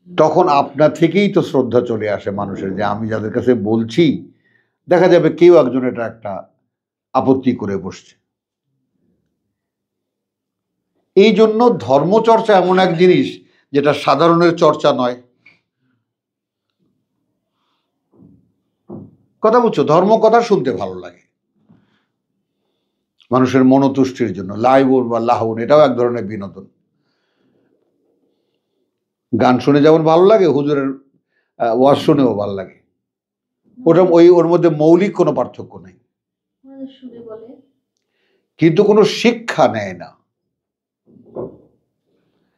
তখন আপনার থেকেই তো শ্রদ্ধা চলে আসে মানুষের, যে আমি যাদের কাছে বলছি, দেখা যাবে কেউ একজন এটা একটা আপত্তি করে বসছে। এই জন্য ধর্মচর্চা এমন এক জিনিস যেটা সাধারণের চর্চা নয়। কথা বুঝছো? ধর্ম কথা শুনতে ভালো লাগে মানুষের মনোতুষ্টির জন্য। লাইবুন বা লাহুন, এটাও এক ধরনের বিনোদন। গান শুনে যেমন ভালো লাগে, হুজুরের ওয়াজ শুনেও ভালো লাগে। ওর মধ্যে মৌলিক কোনো পার্থক্য নেই, ওনাদের সুরে বলে। কিন্তু কোনো শিক্ষা নেয় না।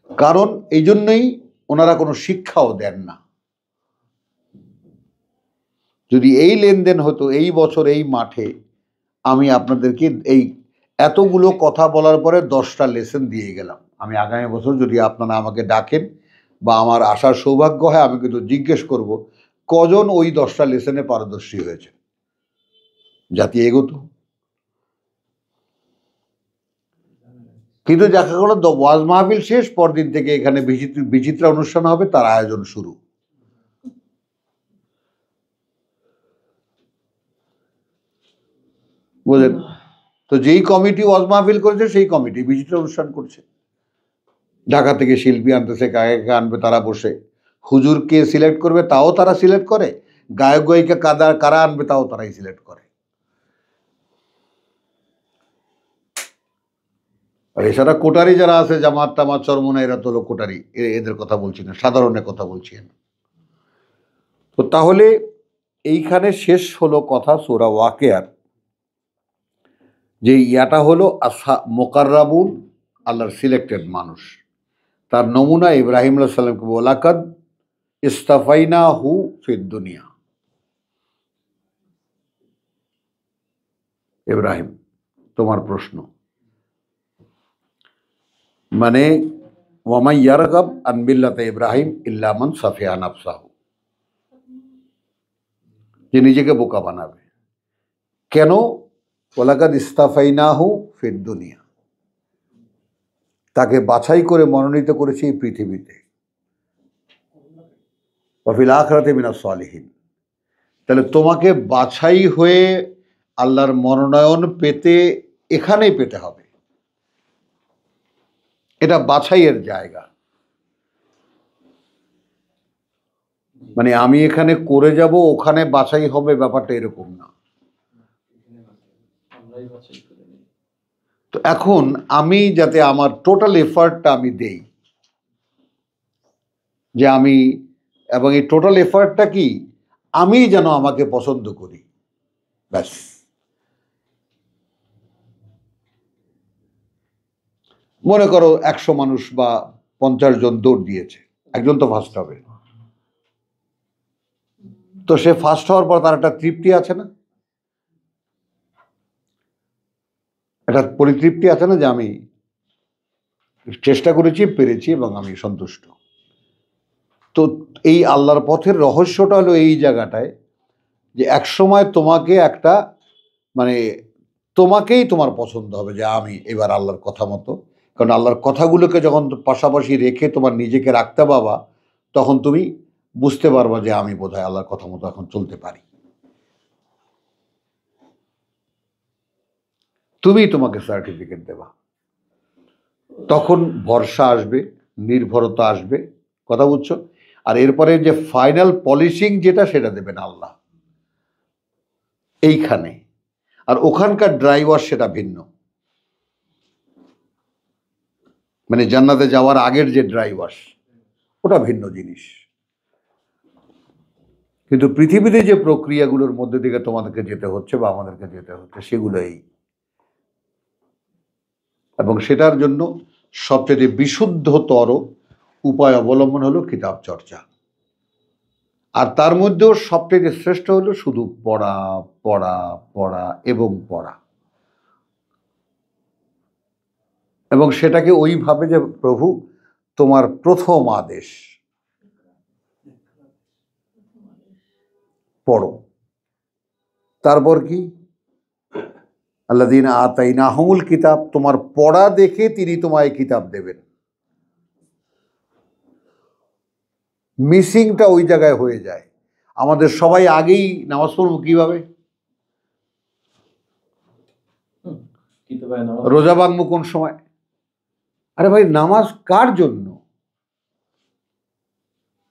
কারণ এই জন্যই ওনারা কোনো শিক্ষাও দেন না। যদি এই লেনদেন হতো এই বছর এই মাঠে, আমি আপনাদেরকে এই এতগুলো কথা বলার পরে 10টা লেসন দিয়ে গেলাম। আমি আগামী বছর যদি আপনারা আমাকে ডাকেন বা আমার আসার সৌভাগ্য হয়, আমি কিন্তু জিজ্ঞেস করব কজন ওই 10টা লেসনে পারদর্শী হয়েছে, জাতি এগোতো। কিন্তু দেখা গেল ওয়াজ মাহফিল শেষ, পরদিন থেকে এখানে বিচিত্রা অনুষ্ঠান হবে, তার আয়োজন শুরু। বুঝলেন? তো যেই কমিটি ওয়াজ মাহফিল করেছে সেই কমিটি বিচিত্রা অনুষ্ঠান করছে। ঢাকা থেকে শিল্পী আনতেছে, গায়ক আনবে, তারা বসে হুজুরকে সিলেক্ট করবে, তাও তারা সিলেক্ট করে, গায়ক গায়িকা কারা আনবে তাও তারাই সিলেক্ট করে। আর এছাড়া কোটারি যারা আছে, জামাত টামাত চরমোনা, এরা তো কোটারি, এদের কথা বলছি না, সাধারণের কথা বলছি না। তো তাহলে এইখানে শেষ হলো কথা সূরা ওয়াকিয়ার, যে ইয়াটা হলো মুকাররাবুন, আল্লাহর সিলেক্টেড মানুষ। তার নমুনা ইব্রাহিম আলাইহিস সালামকে ওয়ালাকাদ ইস্তাফাইনাহু ফিদ দুনিয়া। ইব্রাহিম, তোমার প্রশ্ন মানে ওয়ামাই ইয়ারগাব আন মিল্লাতে ইব্রাহিম ইল্লা মান সাফিয়া নাফসাহু, যে নিজেকে বোকা বানাবে। কেন? ওয়ালাকাদ ইস্তাফাইনাহু ফিদ দুনিয়া, তাকে বাছাই করে মনোনীত করেছে এই পৃথিবীতে। ওয়াফিল আখিরাতি মিনাস সালিহিন, তাহলে তোমাকে বাছাই হয়ে আল্লাহর মনোনয়ন পেতে এখানেই পেতে হবে। এটা বাছাইয়ের জায়গা। মানে আমি এখানে করে যাব, ওখানে বাছাই হবে, ব্যাপারটা এরকম না। তো এখন আমি যাতে আমার টোটাল এফার্টটা আমি দেই, যে আমি, এবং এই টোটাল এফার্টটা কি, আমি যেন আমাকে পছন্দ করি, ব্যাস। মনে করো 100 মানুষ বা 50 জন দৌড় দিয়েছে, একজন তো ফার্স্ট হবে। তো সে ফার্স্ট হওয়ার পর তার একটা তৃপ্তি আছে না, একটা পরিতৃপ্তি আছে না, যে আমি চেষ্টা করেছি, পেরেছি এবং আমি সন্তুষ্ট। তো এই আল্লাহর পথের রহস্যটা হলো এই জায়গাটায়, যে একসময় তোমাকে একটা মানে তোমাকেই তোমার পছন্দ হবে, যে আমি এবার আল্লাহর কথা মতো, কারণ আল্লাহর কথাগুলোকে যখন পাশাপাশি রেখে তোমার নিজেকে রাখতে পারবা, তখন তুমি বুঝতে পারবা যে আমি বোধহয় আল্লাহর কথা মতো এখন চলতে পারি। তুমি তোমাকে সার্টিফিকেট দেবা, তখন ভরসা আসবে, নির্ভরতা আসবে, কথা বুঝছো? আর এরপরে যে ফাইনাল পলিশিং যেটা, সেটা দেবেন আল্লাহ এইখানে। আর ওখানকার ড্রাইভার সেটা ভিন্ন, মানে জান্নাতে যাওয়ার আগের যে ড্রাইভার, ওটা ভিন্ন জিনিস। কিন্তু পৃথিবীতে যে প্রক্রিয়াগুলোর মধ্যে থেকে তোমাদেরকে যেতে হচ্ছে বা আমাদেরকে যেতে হচ্ছে, সেগুলোই। এবং সেটার জন্য সবচেয়ে বিশুদ্ধতর উপায় অবলম্বন হলো কিতাব চর্চা। আর তার মধ্যেও সবচেয়ে শ্রেষ্ঠ হলো শুধু পড়া, পড়া, পড়া এবং পড়া। এবং সেটাকে ওইভাবে যে প্রভু তোমার প্রথম আদেশ, পড়ো। তারপর কি? আল্লাযীনা আতাইনাহুমুল কিতাব, তোমার পড়া দেখে তিনি তোমায় কিতাব দেবেন। মিসিংটা ওই জায়গায় হয়ে যায়। আমাদের সবাই আগেই নামাজ পড়বো কিভাবে, রোজা ভাঙবো কোন সময়? আরে ভাই, নামাজ কার জন্য?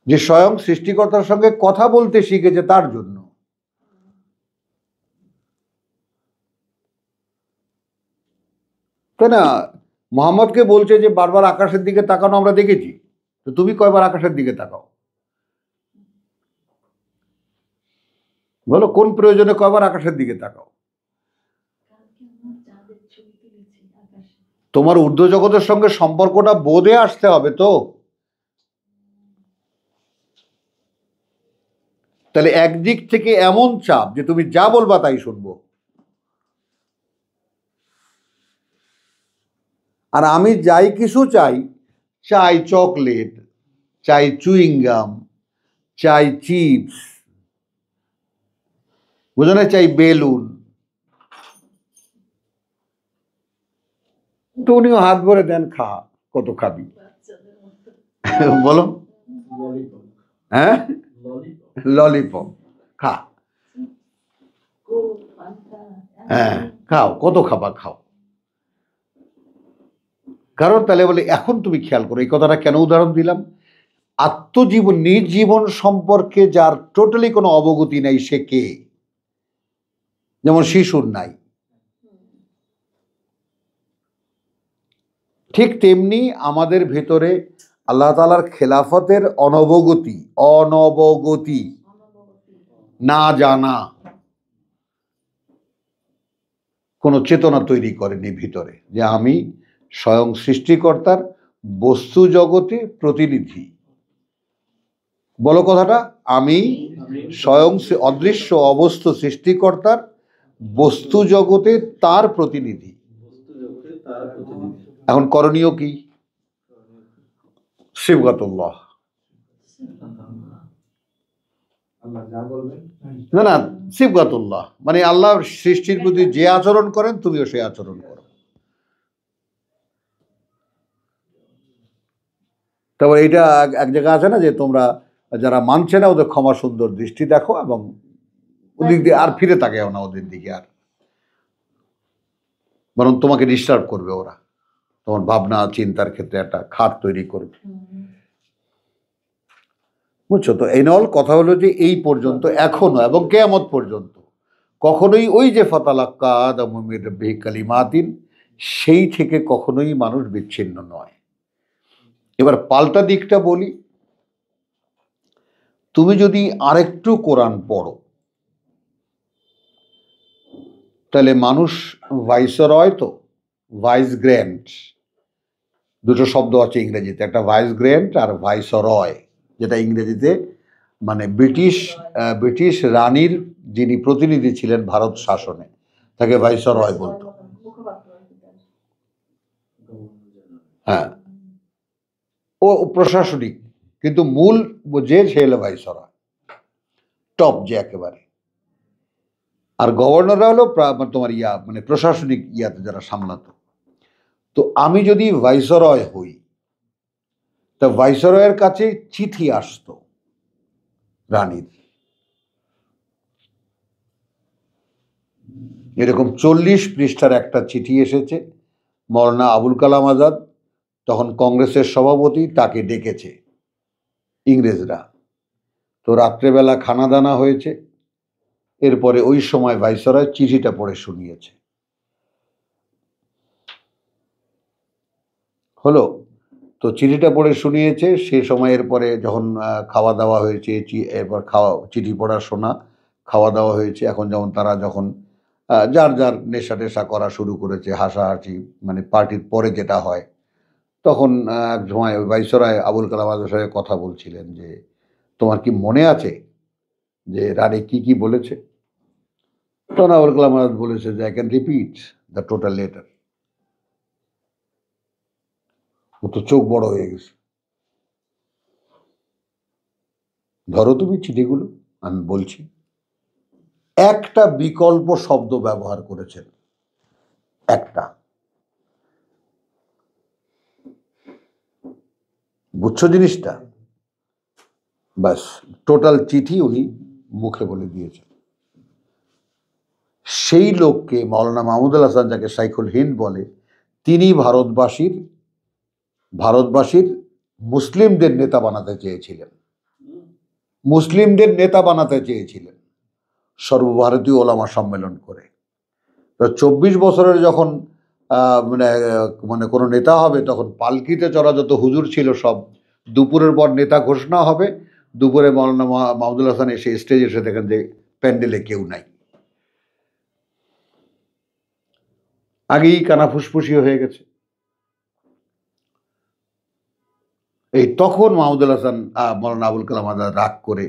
যে স্বয়ং সৃষ্টিকর্তার সঙ্গে কথা বলতে শিখেছে তার জন্য। তাই না? মোহাম্মদকে বলছে যে বারবার আকাশের দিকে তাকানো আমরা দেখেছি, তো তুমি কয়বার আকাশের দিকে তাকাও? বলো কোন প্রয়োজনে কয়বার আকাশের দিকে তাকাও? কালকে আমার চাঁদের ছবি তুলেছি আকাশে। তোমার ঊর্ধ্ব জগতের সঙ্গে সম্পর্কটা বোধে আসতে হবে তো। তাহলে একদিক থেকে এমন চাপ যে তুমি যা বলবা তাই শুনবো, আর আমি যাই কিছু চাই, চাই চকলেট, চাই চুইংগাম, চাই চিপস, বুঝো না, চাই বেলুন, তো উনিও হাত ভরে দেন, খা, কত খাবি বাচ্চাদের মতো। বলো? ললিপপ হ্যাঁ, ললিপপ ললিপপ খা, কোক, পান্তা, হ্যাঁ খাও, কত খাবা খাও। কারণ তাহলে বলে এখন তুমি খেয়াল করো, এই কথাটা কেন উদাহরণ দিলাম, আত্মজীবন, নিজ জীবন সম্পর্কে যার টোটালি কোনো অবগতি নাই সে কে? যেমন শিশুর নাই, ঠিক তেমনি আমাদের ভেতরে আল্লাহ তাআলার খেলাফতের অনবগতি, অনবগতি। না জানা, কোনো চেতনা তৈরি করেনি ভিতরে যে আমি স্বয়ং সৃষ্টিকর্তার বস্তু জগতে প্রতিনিধি। বলো কথাটা, আমি স্বয়ং অদৃশ্য অবস্তু সৃষ্টিকর্তার বস্তু জগতে তার প্রতিনিধি। বস্তু জগতে তার প্রতিনিধি। এখন করণীয় কি? সিবগাতুল্লাহ, আল্লাহ যা বলবেন না না, সিবগাতুল্লাহ মানে আল্লাহর সৃষ্টির প্রতি যে আচরণ করেন তুমিও সেই আচরণ করো। তারপর এইটা এক জায়গায় আছে না যে তোমরা যারা মানছে না ওদের ক্ষমা সুন্দর দৃষ্টি দেখো, এবং ওদিক দিয়ে আর ফিরে তাকাও না ওদের দিকে, আর বরং তোমাকে ডিস্টার্ব করবে ওরা, তোমার ভাবনা চিন্তার ক্ষেত্রে একটা খাত তৈরি করবে। বুঝছো তো? এই নল কথা হলো যে এই পর্যন্ত এখনো এবং কিয়ামত পর্যন্ত কখনোই ওই যে ফাতালাক্কা আদামু মির রাব্বিহি কালিমাতিন, সেই থেকে কখনোই মানুষ বিচ্ছিন্ন নয়। এবার পাল্টা দিকটা বলি, তুমি যদি আরেকটু কোরআন পড়ো তাহলে মানুষ ভাইসরয়, তো ভাইস গ্র্যান্ড, দুটো শব্দ আছে ইংরেজিতে, একটা ভাইস গ্র্যান্ড আর ভাইসরয়, যেটা ইংরেজিতে মানে ব্রিটিশ রানীর যিনি প্রতিনিধি ছিলেন ভারত শাসনে তাকে ভাইসরয় বলতো। হ্যাঁ, ও প্রশাসনিক, কিন্তু মূল যে সে হলো ভাইসরয়, টপ যে একেবারে। আর গভর্নররা হলো তোমার মানে প্রশাসনিক ইয়াতে যারা সামলাতো। তো আমি যদি ভাইসরয় হই, তা ভাইসরয়ের কাছে চিঠি আসতো রানীর, এরকম 40 পৃষ্ঠার একটা চিঠি এসেছে। মৌলানা আবুল কালাম আজাদ তখন কংগ্রেসের সভাপতি, তাকে ডেকেছে ইংরেজরা, তো রাত্রেবেলা খানা দানা হয়েছে, এরপরে ওই সময় ভাইসরয় চিঠিটা পড়ে শুনিয়েছে। হলো তো, চিঠিটা পড়ে শুনিয়েছে, সে সময়ের পরে যখন খাওয়া দাওয়া হয়েছে, এরপর চিঠি পড়া শোনা, খাওয়া দাওয়া হয়েছে, এখন যেমন তারা যখন যার যার নেশা টেশা করা শুরু করেছে, হাসাহাসি মানে পার্টির পরে যেটা হয়, তখন এক সময় ওই ভাইসরয় আবুল কালাম আজাদের সঙ্গে কথা বলছিলেন যে তোমার কি মনে আছে যে রানী কি কি বলেছে? তখন আবুল কালাম আজাদ বলেছে যে I can repeat the total letter. ও তো চোখ বড় হয়ে গেছে, ধরো তুমি চিঠিগুলো, আমি বলছি। একটা বিকল্প শব্দ ব্যবহার করেছেন, একটা, বুঝছো জিনিসটা? ব্যাস টোটাল চিঠি উনি মুখে বলে দিয়েছেন। সেই লোককে মাওলানা মাহমুদুল হাসান, যাকে শাইখুল হিন্দ বলে, তিনি ভারতবাসীর মুসলিমদের নেতা বানাতে চেয়েছিলেন, সর্বভারতীয় ওলামা সম্মেলন করে। 24 বছরের যখন মানে কোনো নেতা হবে, তখন পালকিতে চড়া যত হুজুর ছিল সব, দুপুরের পর নেতা ঘোষণা হবে, দুপুরে মাওলানা মাহমুদুল হাসান এসে স্টেজে এসে দেখেন যে প্যান্ডেলে কেউ নাই। আগেই কানা ফুসফুসি হয়ে গেছে। এই তখন মাহমুদুল হাসান মৌলানা আবুল কালাম আজাদ রাগ করে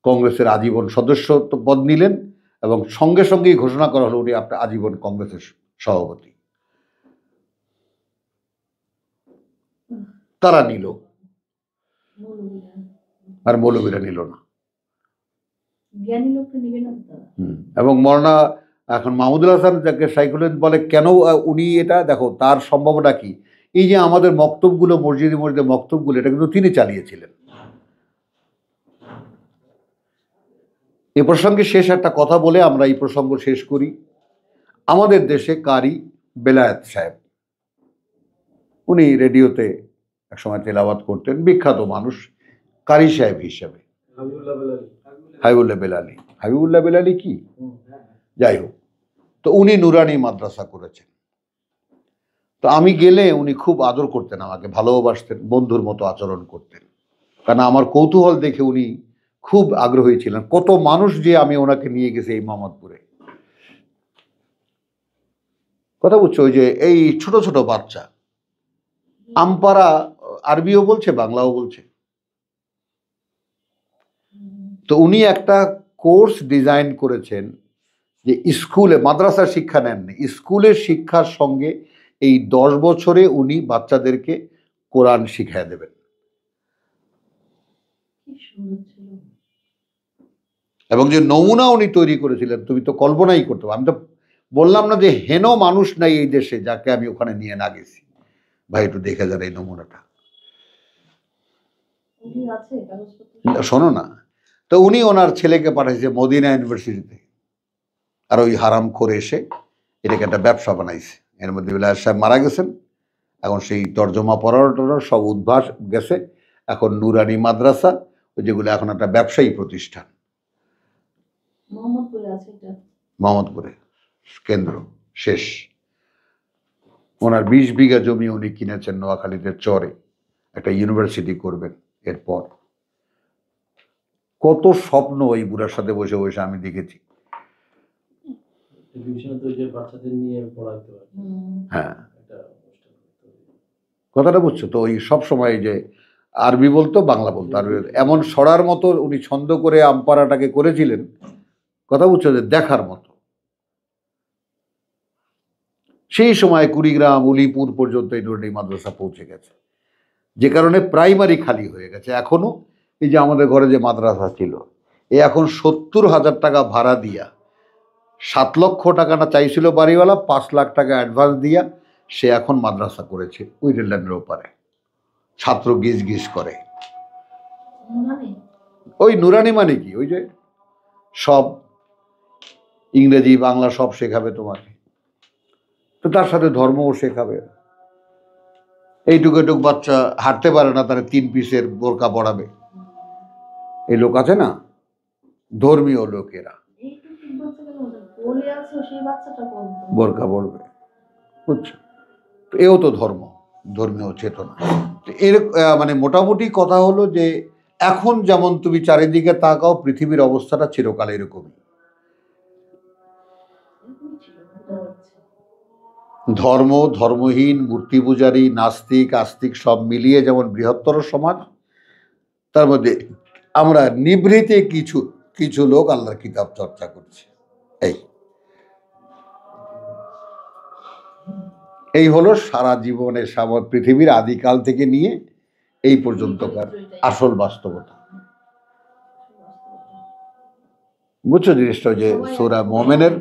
কংগ্রেসের আজীবন সদস্যত্ব পদ নিলেন এবং সঙ্গে সঙ্গেই ঘোষণা করা হলো উনি আপনার আজীবন কংগ্রেসের সভাপতি। তারা নিল, আর মৌলবীরা নিল না। জ্ঞানী লোকটা নেবে না তারা। এবং মৌলানা এখন মাহমুদুল হাসান যাকে সাইকুলেন বলে, কেন উনি এটা দেখো তার সম্ভাবনা কি, এই যে আমাদের মক্তবগুলো মসজিদে মসজিদে মক্তবগুলো এটা কিন্তু তিনি চালিয়েছিলেন। এ প্রসঙ্গে শেষ একটা কথা বলে আমরা এই প্রসঙ্গ শেষ করি। আমাদের দেশে কারি বেলায়েত সাহেব, উনি রেডিওতে একসময় তেলাওয়াত করতেন, বিখ্যাত মানুষ কারি সাহেব হিসেবে। হাবিবুল্লাহ বেলালি, হাবিবুল্লাহ বেলালি কি যাই হোক, তো উনি নুরানি মাদ্রাসা করেছেন। তো আমি গেলে উনি খুব আদর করতেন, আমাকে ভালোবাসতেন, বন্ধুর মতো আচরণ করতেন। কারণ আমার কৌতূহল দেখে উনি খুব আগ্রহী ছিলেন। কত মানুষ যে আমি ওনাকে নিয়ে গেছি এই মোহাম্মদপুরে, কথা বুঝছো, ওই যে এই ছোট ছোট বাচ্চা আমপারা আরবিও বলছে বাংলাও বলছে। তো উনি একটা কোর্স ডিজাইন করেছেন যে স্কুলে, মাদ্রাসার শিক্ষা নেননি, স্কুলের শিক্ষার সঙ্গে এই 10 বছরে উনি বাচ্চাদেরকে কোরআন শিখিয়ে দেবেন। এবং যে নমুনা উনি তৈরি করেছিলেন তুমি তো কল্পনাই করতে পারো। আমি তো বললাম না যে হেন মানুষ নাই এই দেশে যাকে আমি ওখানে নিয়ে না গেছি। ভাই একটু দেখে যান এই নমুনাটা, শোনো না। তো উনি ওনার ছেলেকে পাঠাইছে মদিনা ইউনিভার্সিটিতে, আর ওই হারাম করে এসে এটাকে একটা ব্যবসা বানাইছে। এর মধ্যে বিলাস সাহেব মারা গেছেন, এখন সেই তর্জমা পড়ানোর সব উদ্ভাস গেছে। এখন নুরানি মাদ্রাসা, ওই যেগুলো এখন একটা ব্যবসায়ী প্রতিষ্ঠান। মোহাম্মদপুরে কেন্দ্র শেষ। ওনার 20 বিঘা জমি উনি কিনেছেন নোয়াখালীতে চরে, একটা ইউনিভার্সিটি করবেন। এরপর কত স্বপ্ন ওই বুড়ার সাথে বসে বসে আমি দেখেছি। হ্যাঁ, কথাটা বুঝছো তো? ওই সব সময় যে আরবি বলতো বাংলা বলতো, আর এমন সরার মতো উনি ছন্দ করে আমপারাটাকে করেছিলেন, কথা বুঝছো, যে দেখার মতো। সেই সময় কুড়িগ্রাম উলিপুর পর্যন্ত এই নুরানি মাদ্রাসা পৌঁছে গেছে, যে কারণে প্রাইমারি খালি হয়ে গেছে। এখনো এই যে আমাদের ঘরে যে মাদ্রাসা ছিল, এ এখন 70,000 টাকা ভাড়া দিয়া, 7 লক্ষ টাকা না চাইছিল বাড়িওয়ালা, 5 লাখ টাকা অ্যাডভান্স দিয়া সে এখন মাদ্রাসা করেছে ওই রেললাইনের ওপারে। ছাত্র গিজ গিজ করে। ওই নুরানি মানে কি, ওই যে সব ইংরেজি বাংলা সব শেখাবে তোমাকে, তো তার সাথে ধর্মও শেখাবে। এইটুকু এটুক বাচ্চা হাঁটতে পারে না, তারা 3 পিসের বোরকা পড়াবে। এই লোক আছে না, ধর্মীয় লোকেরা বোরকা পড়বে, বুঝছো? এও তো ধর্ম, ধর্মীয় চেতনা। এর মানে মোটামুটি কথা হলো যে এখন যেমন তুমি চারিদিকে তাকাও, পৃথিবীর অবস্থাটা চিরকাল এরকমই। ধর্ম, ধর্মহীন, মূর্তি পূজারী, নাস্তিক আস্তিক সব মিলিয়ে যেমন বৃহত্তর সমাজ, তার মধ্যে আমরা নিভৃতে কিছু কিছু লোক আল্লাহর কিতাব চর্চা করছে। এই হলো সারা জীবনে পৃথিবীর আদিকাল থেকে নিয়ে এই পর্যন্তকার আসল বাস্তবতা। বুঝছো জিনিসটা? যে সূরা মুমিনের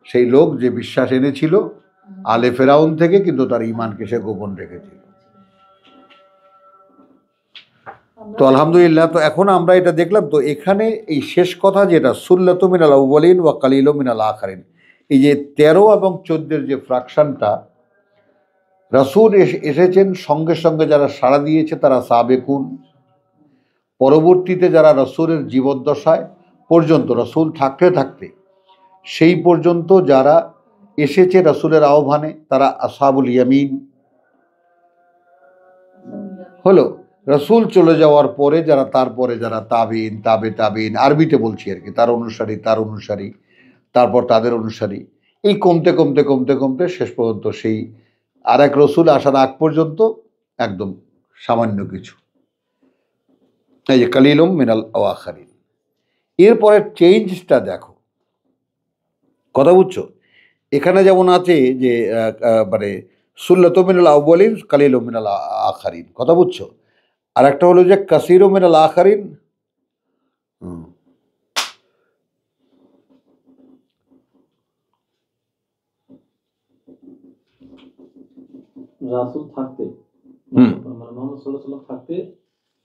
সেই লোক যে বিশ্বাস এনেছিল আলে ফেরাউন থেকে, কিন্তু তার ঈমানকে সে গোপন রেখেছিল। তো আলহামদুলিল্লাহ, তো এখন আমরা এটা দেখলাম। তো এখানে এই শেষ কথা যেটা, সুল্লাতু মিনাল আউয়ালিন ওয়া কালিলুম মিনাল আখিরিন, এই যে 13 এবং 14 যে ফ্র্যাকশনটা, রাসূল এসেছেন, সঙ্গে সঙ্গে যারা সাড়া দিয়েছে তারা সাবেকুন। পরবর্তীতে যারা রাসূলের জীবদ্দশায় পর্যন্ত, রাসূল থাকতে থাকতে সেই পর্যন্ত যারা এসেছে রাসূলের আহ্বানে, তারা আসহাবুল ইয়ামিন হলো। রসুল চলে যাওয়ার পরে যারা তারপরে যারা তাবিন তাবে তাবিন আরবিতে বলছি আর কি, তার অনুসারী তারপর তাদের অনুসারী, এই কমতে কমতে কমতে কমতে শেষ পর্যন্ত সেই আর এক রসুল আসার আগ পর্যন্ত একদম সামান্য কিছু, এই যে কালিলুম মিনাল আওয়াখারিন। এরপরে চেঞ্জটা দেখো, কথা বুঝছো? এখানে যেমন আছে যে মানে সুল্লাতু মিনাল আউয়ালিন কালিলুম মিনাল আখারিন, কথা বুঝছো? আর একটা হলো যে কাসিরু মিনাল আখারিন। রাসূল থাকতে হুম। মানে মুহাম্মদ সাল্লাল্লাহু আলাইহি ওয়াসাল্লাম থাকতে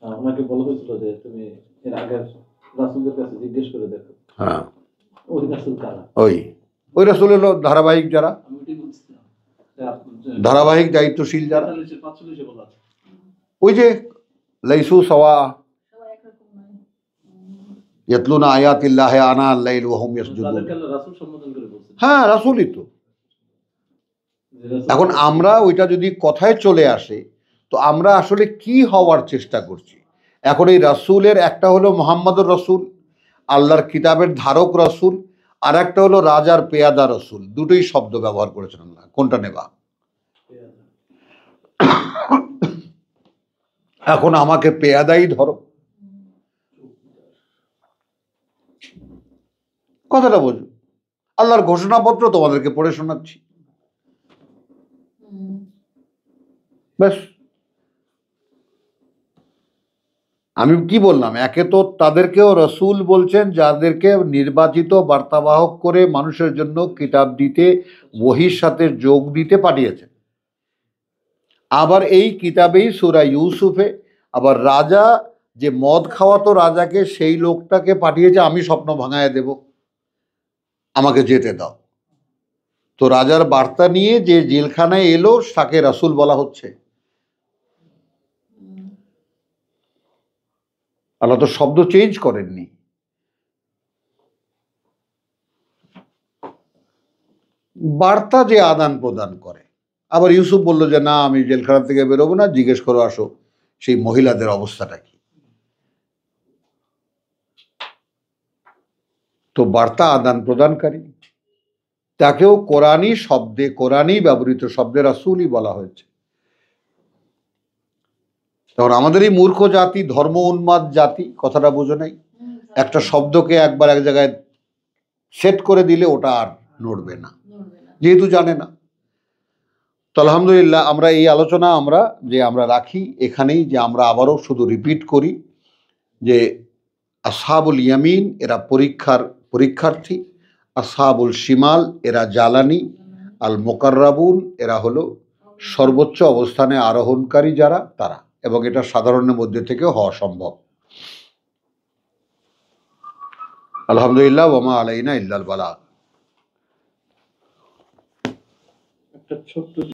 ওনাকে বলা হয়েছিল যে তুমি এর আগের রাসূলদের কাছে জিজ্ঞেস করে দেখো হ্যাঁ, ওই রাসূল কারা। ওই রাসূল হলো ধারাবাহিক যারা, আমি ওটাই বলছিলাম ধারাবাহিক দায়িত্বশীল যারা, 45 বলা আছে। ওই যে লাইসু সাওয়া সবাই একরকম নয়। ইয়াতলুনা আয়াতিল্লাহ আনা আল-লাইল ওয়া হুম ইয়াসজুদুন। তাদেরকে আল্লাহ রাসূল সম্বোধন করে বলছেন। হ্যাঁ, রাসূলই তো। যে রাসূল- এখন আমরা ওইটা যদি কথায় চলে আসে, তো আমরা আসলে কি হওয়ার চেষ্টা করছি? এখন এই রাসূলের একটা হলো মুহাম্মদুর রাসূল, আল্লাহর কিতাবের ধারক রাসূল, আর একটা হলো রাজার পেয়াদা রাসূল। দুটোই শব্দ ব্যবহার করেছেন আল্লাহ, কোনটা নেবা? এখন আমাকে পেয়াদাই ধরো, কথাটা বোঝো। আল্লাহর ঘোষণাপত্র তোমাদেরকে পড়ে শোনাচ্ছি, হুম। ব্যাস। আমি কি বললাম, একে তো তাদেরকেও রসুল বলছেন যাদেরকে নির্বাচিত বার্তাবাহক করে মানুষের জন্য কিতাব দিতে, ওহীর সাথে যোগ দিতে পাঠিয়েছেন। আবার এই কিতাবেই সূরা ইউসুফে আবার রাজা যে মদ খাওয়াতো রাজাকে, সেই লোকটাকে পাঠিয়েছে আমি স্বপ্ন ভাঙায় দেব, আমাকে যেতে দাও। তো রাজার বার্তা নিয়ে যে জেলখানায় এলো তাকে রাসূল বলা হচ্ছে। আল্লাহ তো শব্দ চেঞ্জ করেননি। বার্তা যে আদান প্রদান করে। আবার ইউসুফ বলল যে না, আমি জেলখানা থেকে বেরোবো না, জিজ্ঞেস করো আসো সেই মহিলাদের অবস্থাটা কি। তো বার্তা আদান প্রদানকারী, তাকেও কোরআনী শব্দে, কোরআনী ব্যবহৃত শব্দে রাসূলই বলা হয়েছে। তখন আমাদের এই মূর্খ জাতি, ধর্ম উন্মাদ জাতি, কথাটা বুঝো নাই, একটা শব্দকে একবার এক জায়গায় সেট করে দিলে ওটা আর নড়বে না, নড়বে না। যেহেতু জানে না। তো আলহামদুলিল্লাহ, আমরা এই আলোচনা আমরা রাখি এখানেই, যে আমরা আবারও শুধু রিপিট করি যে আসহাবুল ইয়ামিন এরা পরীক্ষার্থী, আসহাবুল শিমাল এরা জ্বালানি, আল মুকাররাবুন এরা হলো সর্বোচ্চ অবস্থানে আরোহণকারী যারা, তারা। এবং এটা সাধারণের মধ্যে থেকেও হওয়া সম্ভব। আলহামদুলিল্লাহ, ওয়া মা আলাইনা ইল্লাল বালাগ। একটা ছোট্ট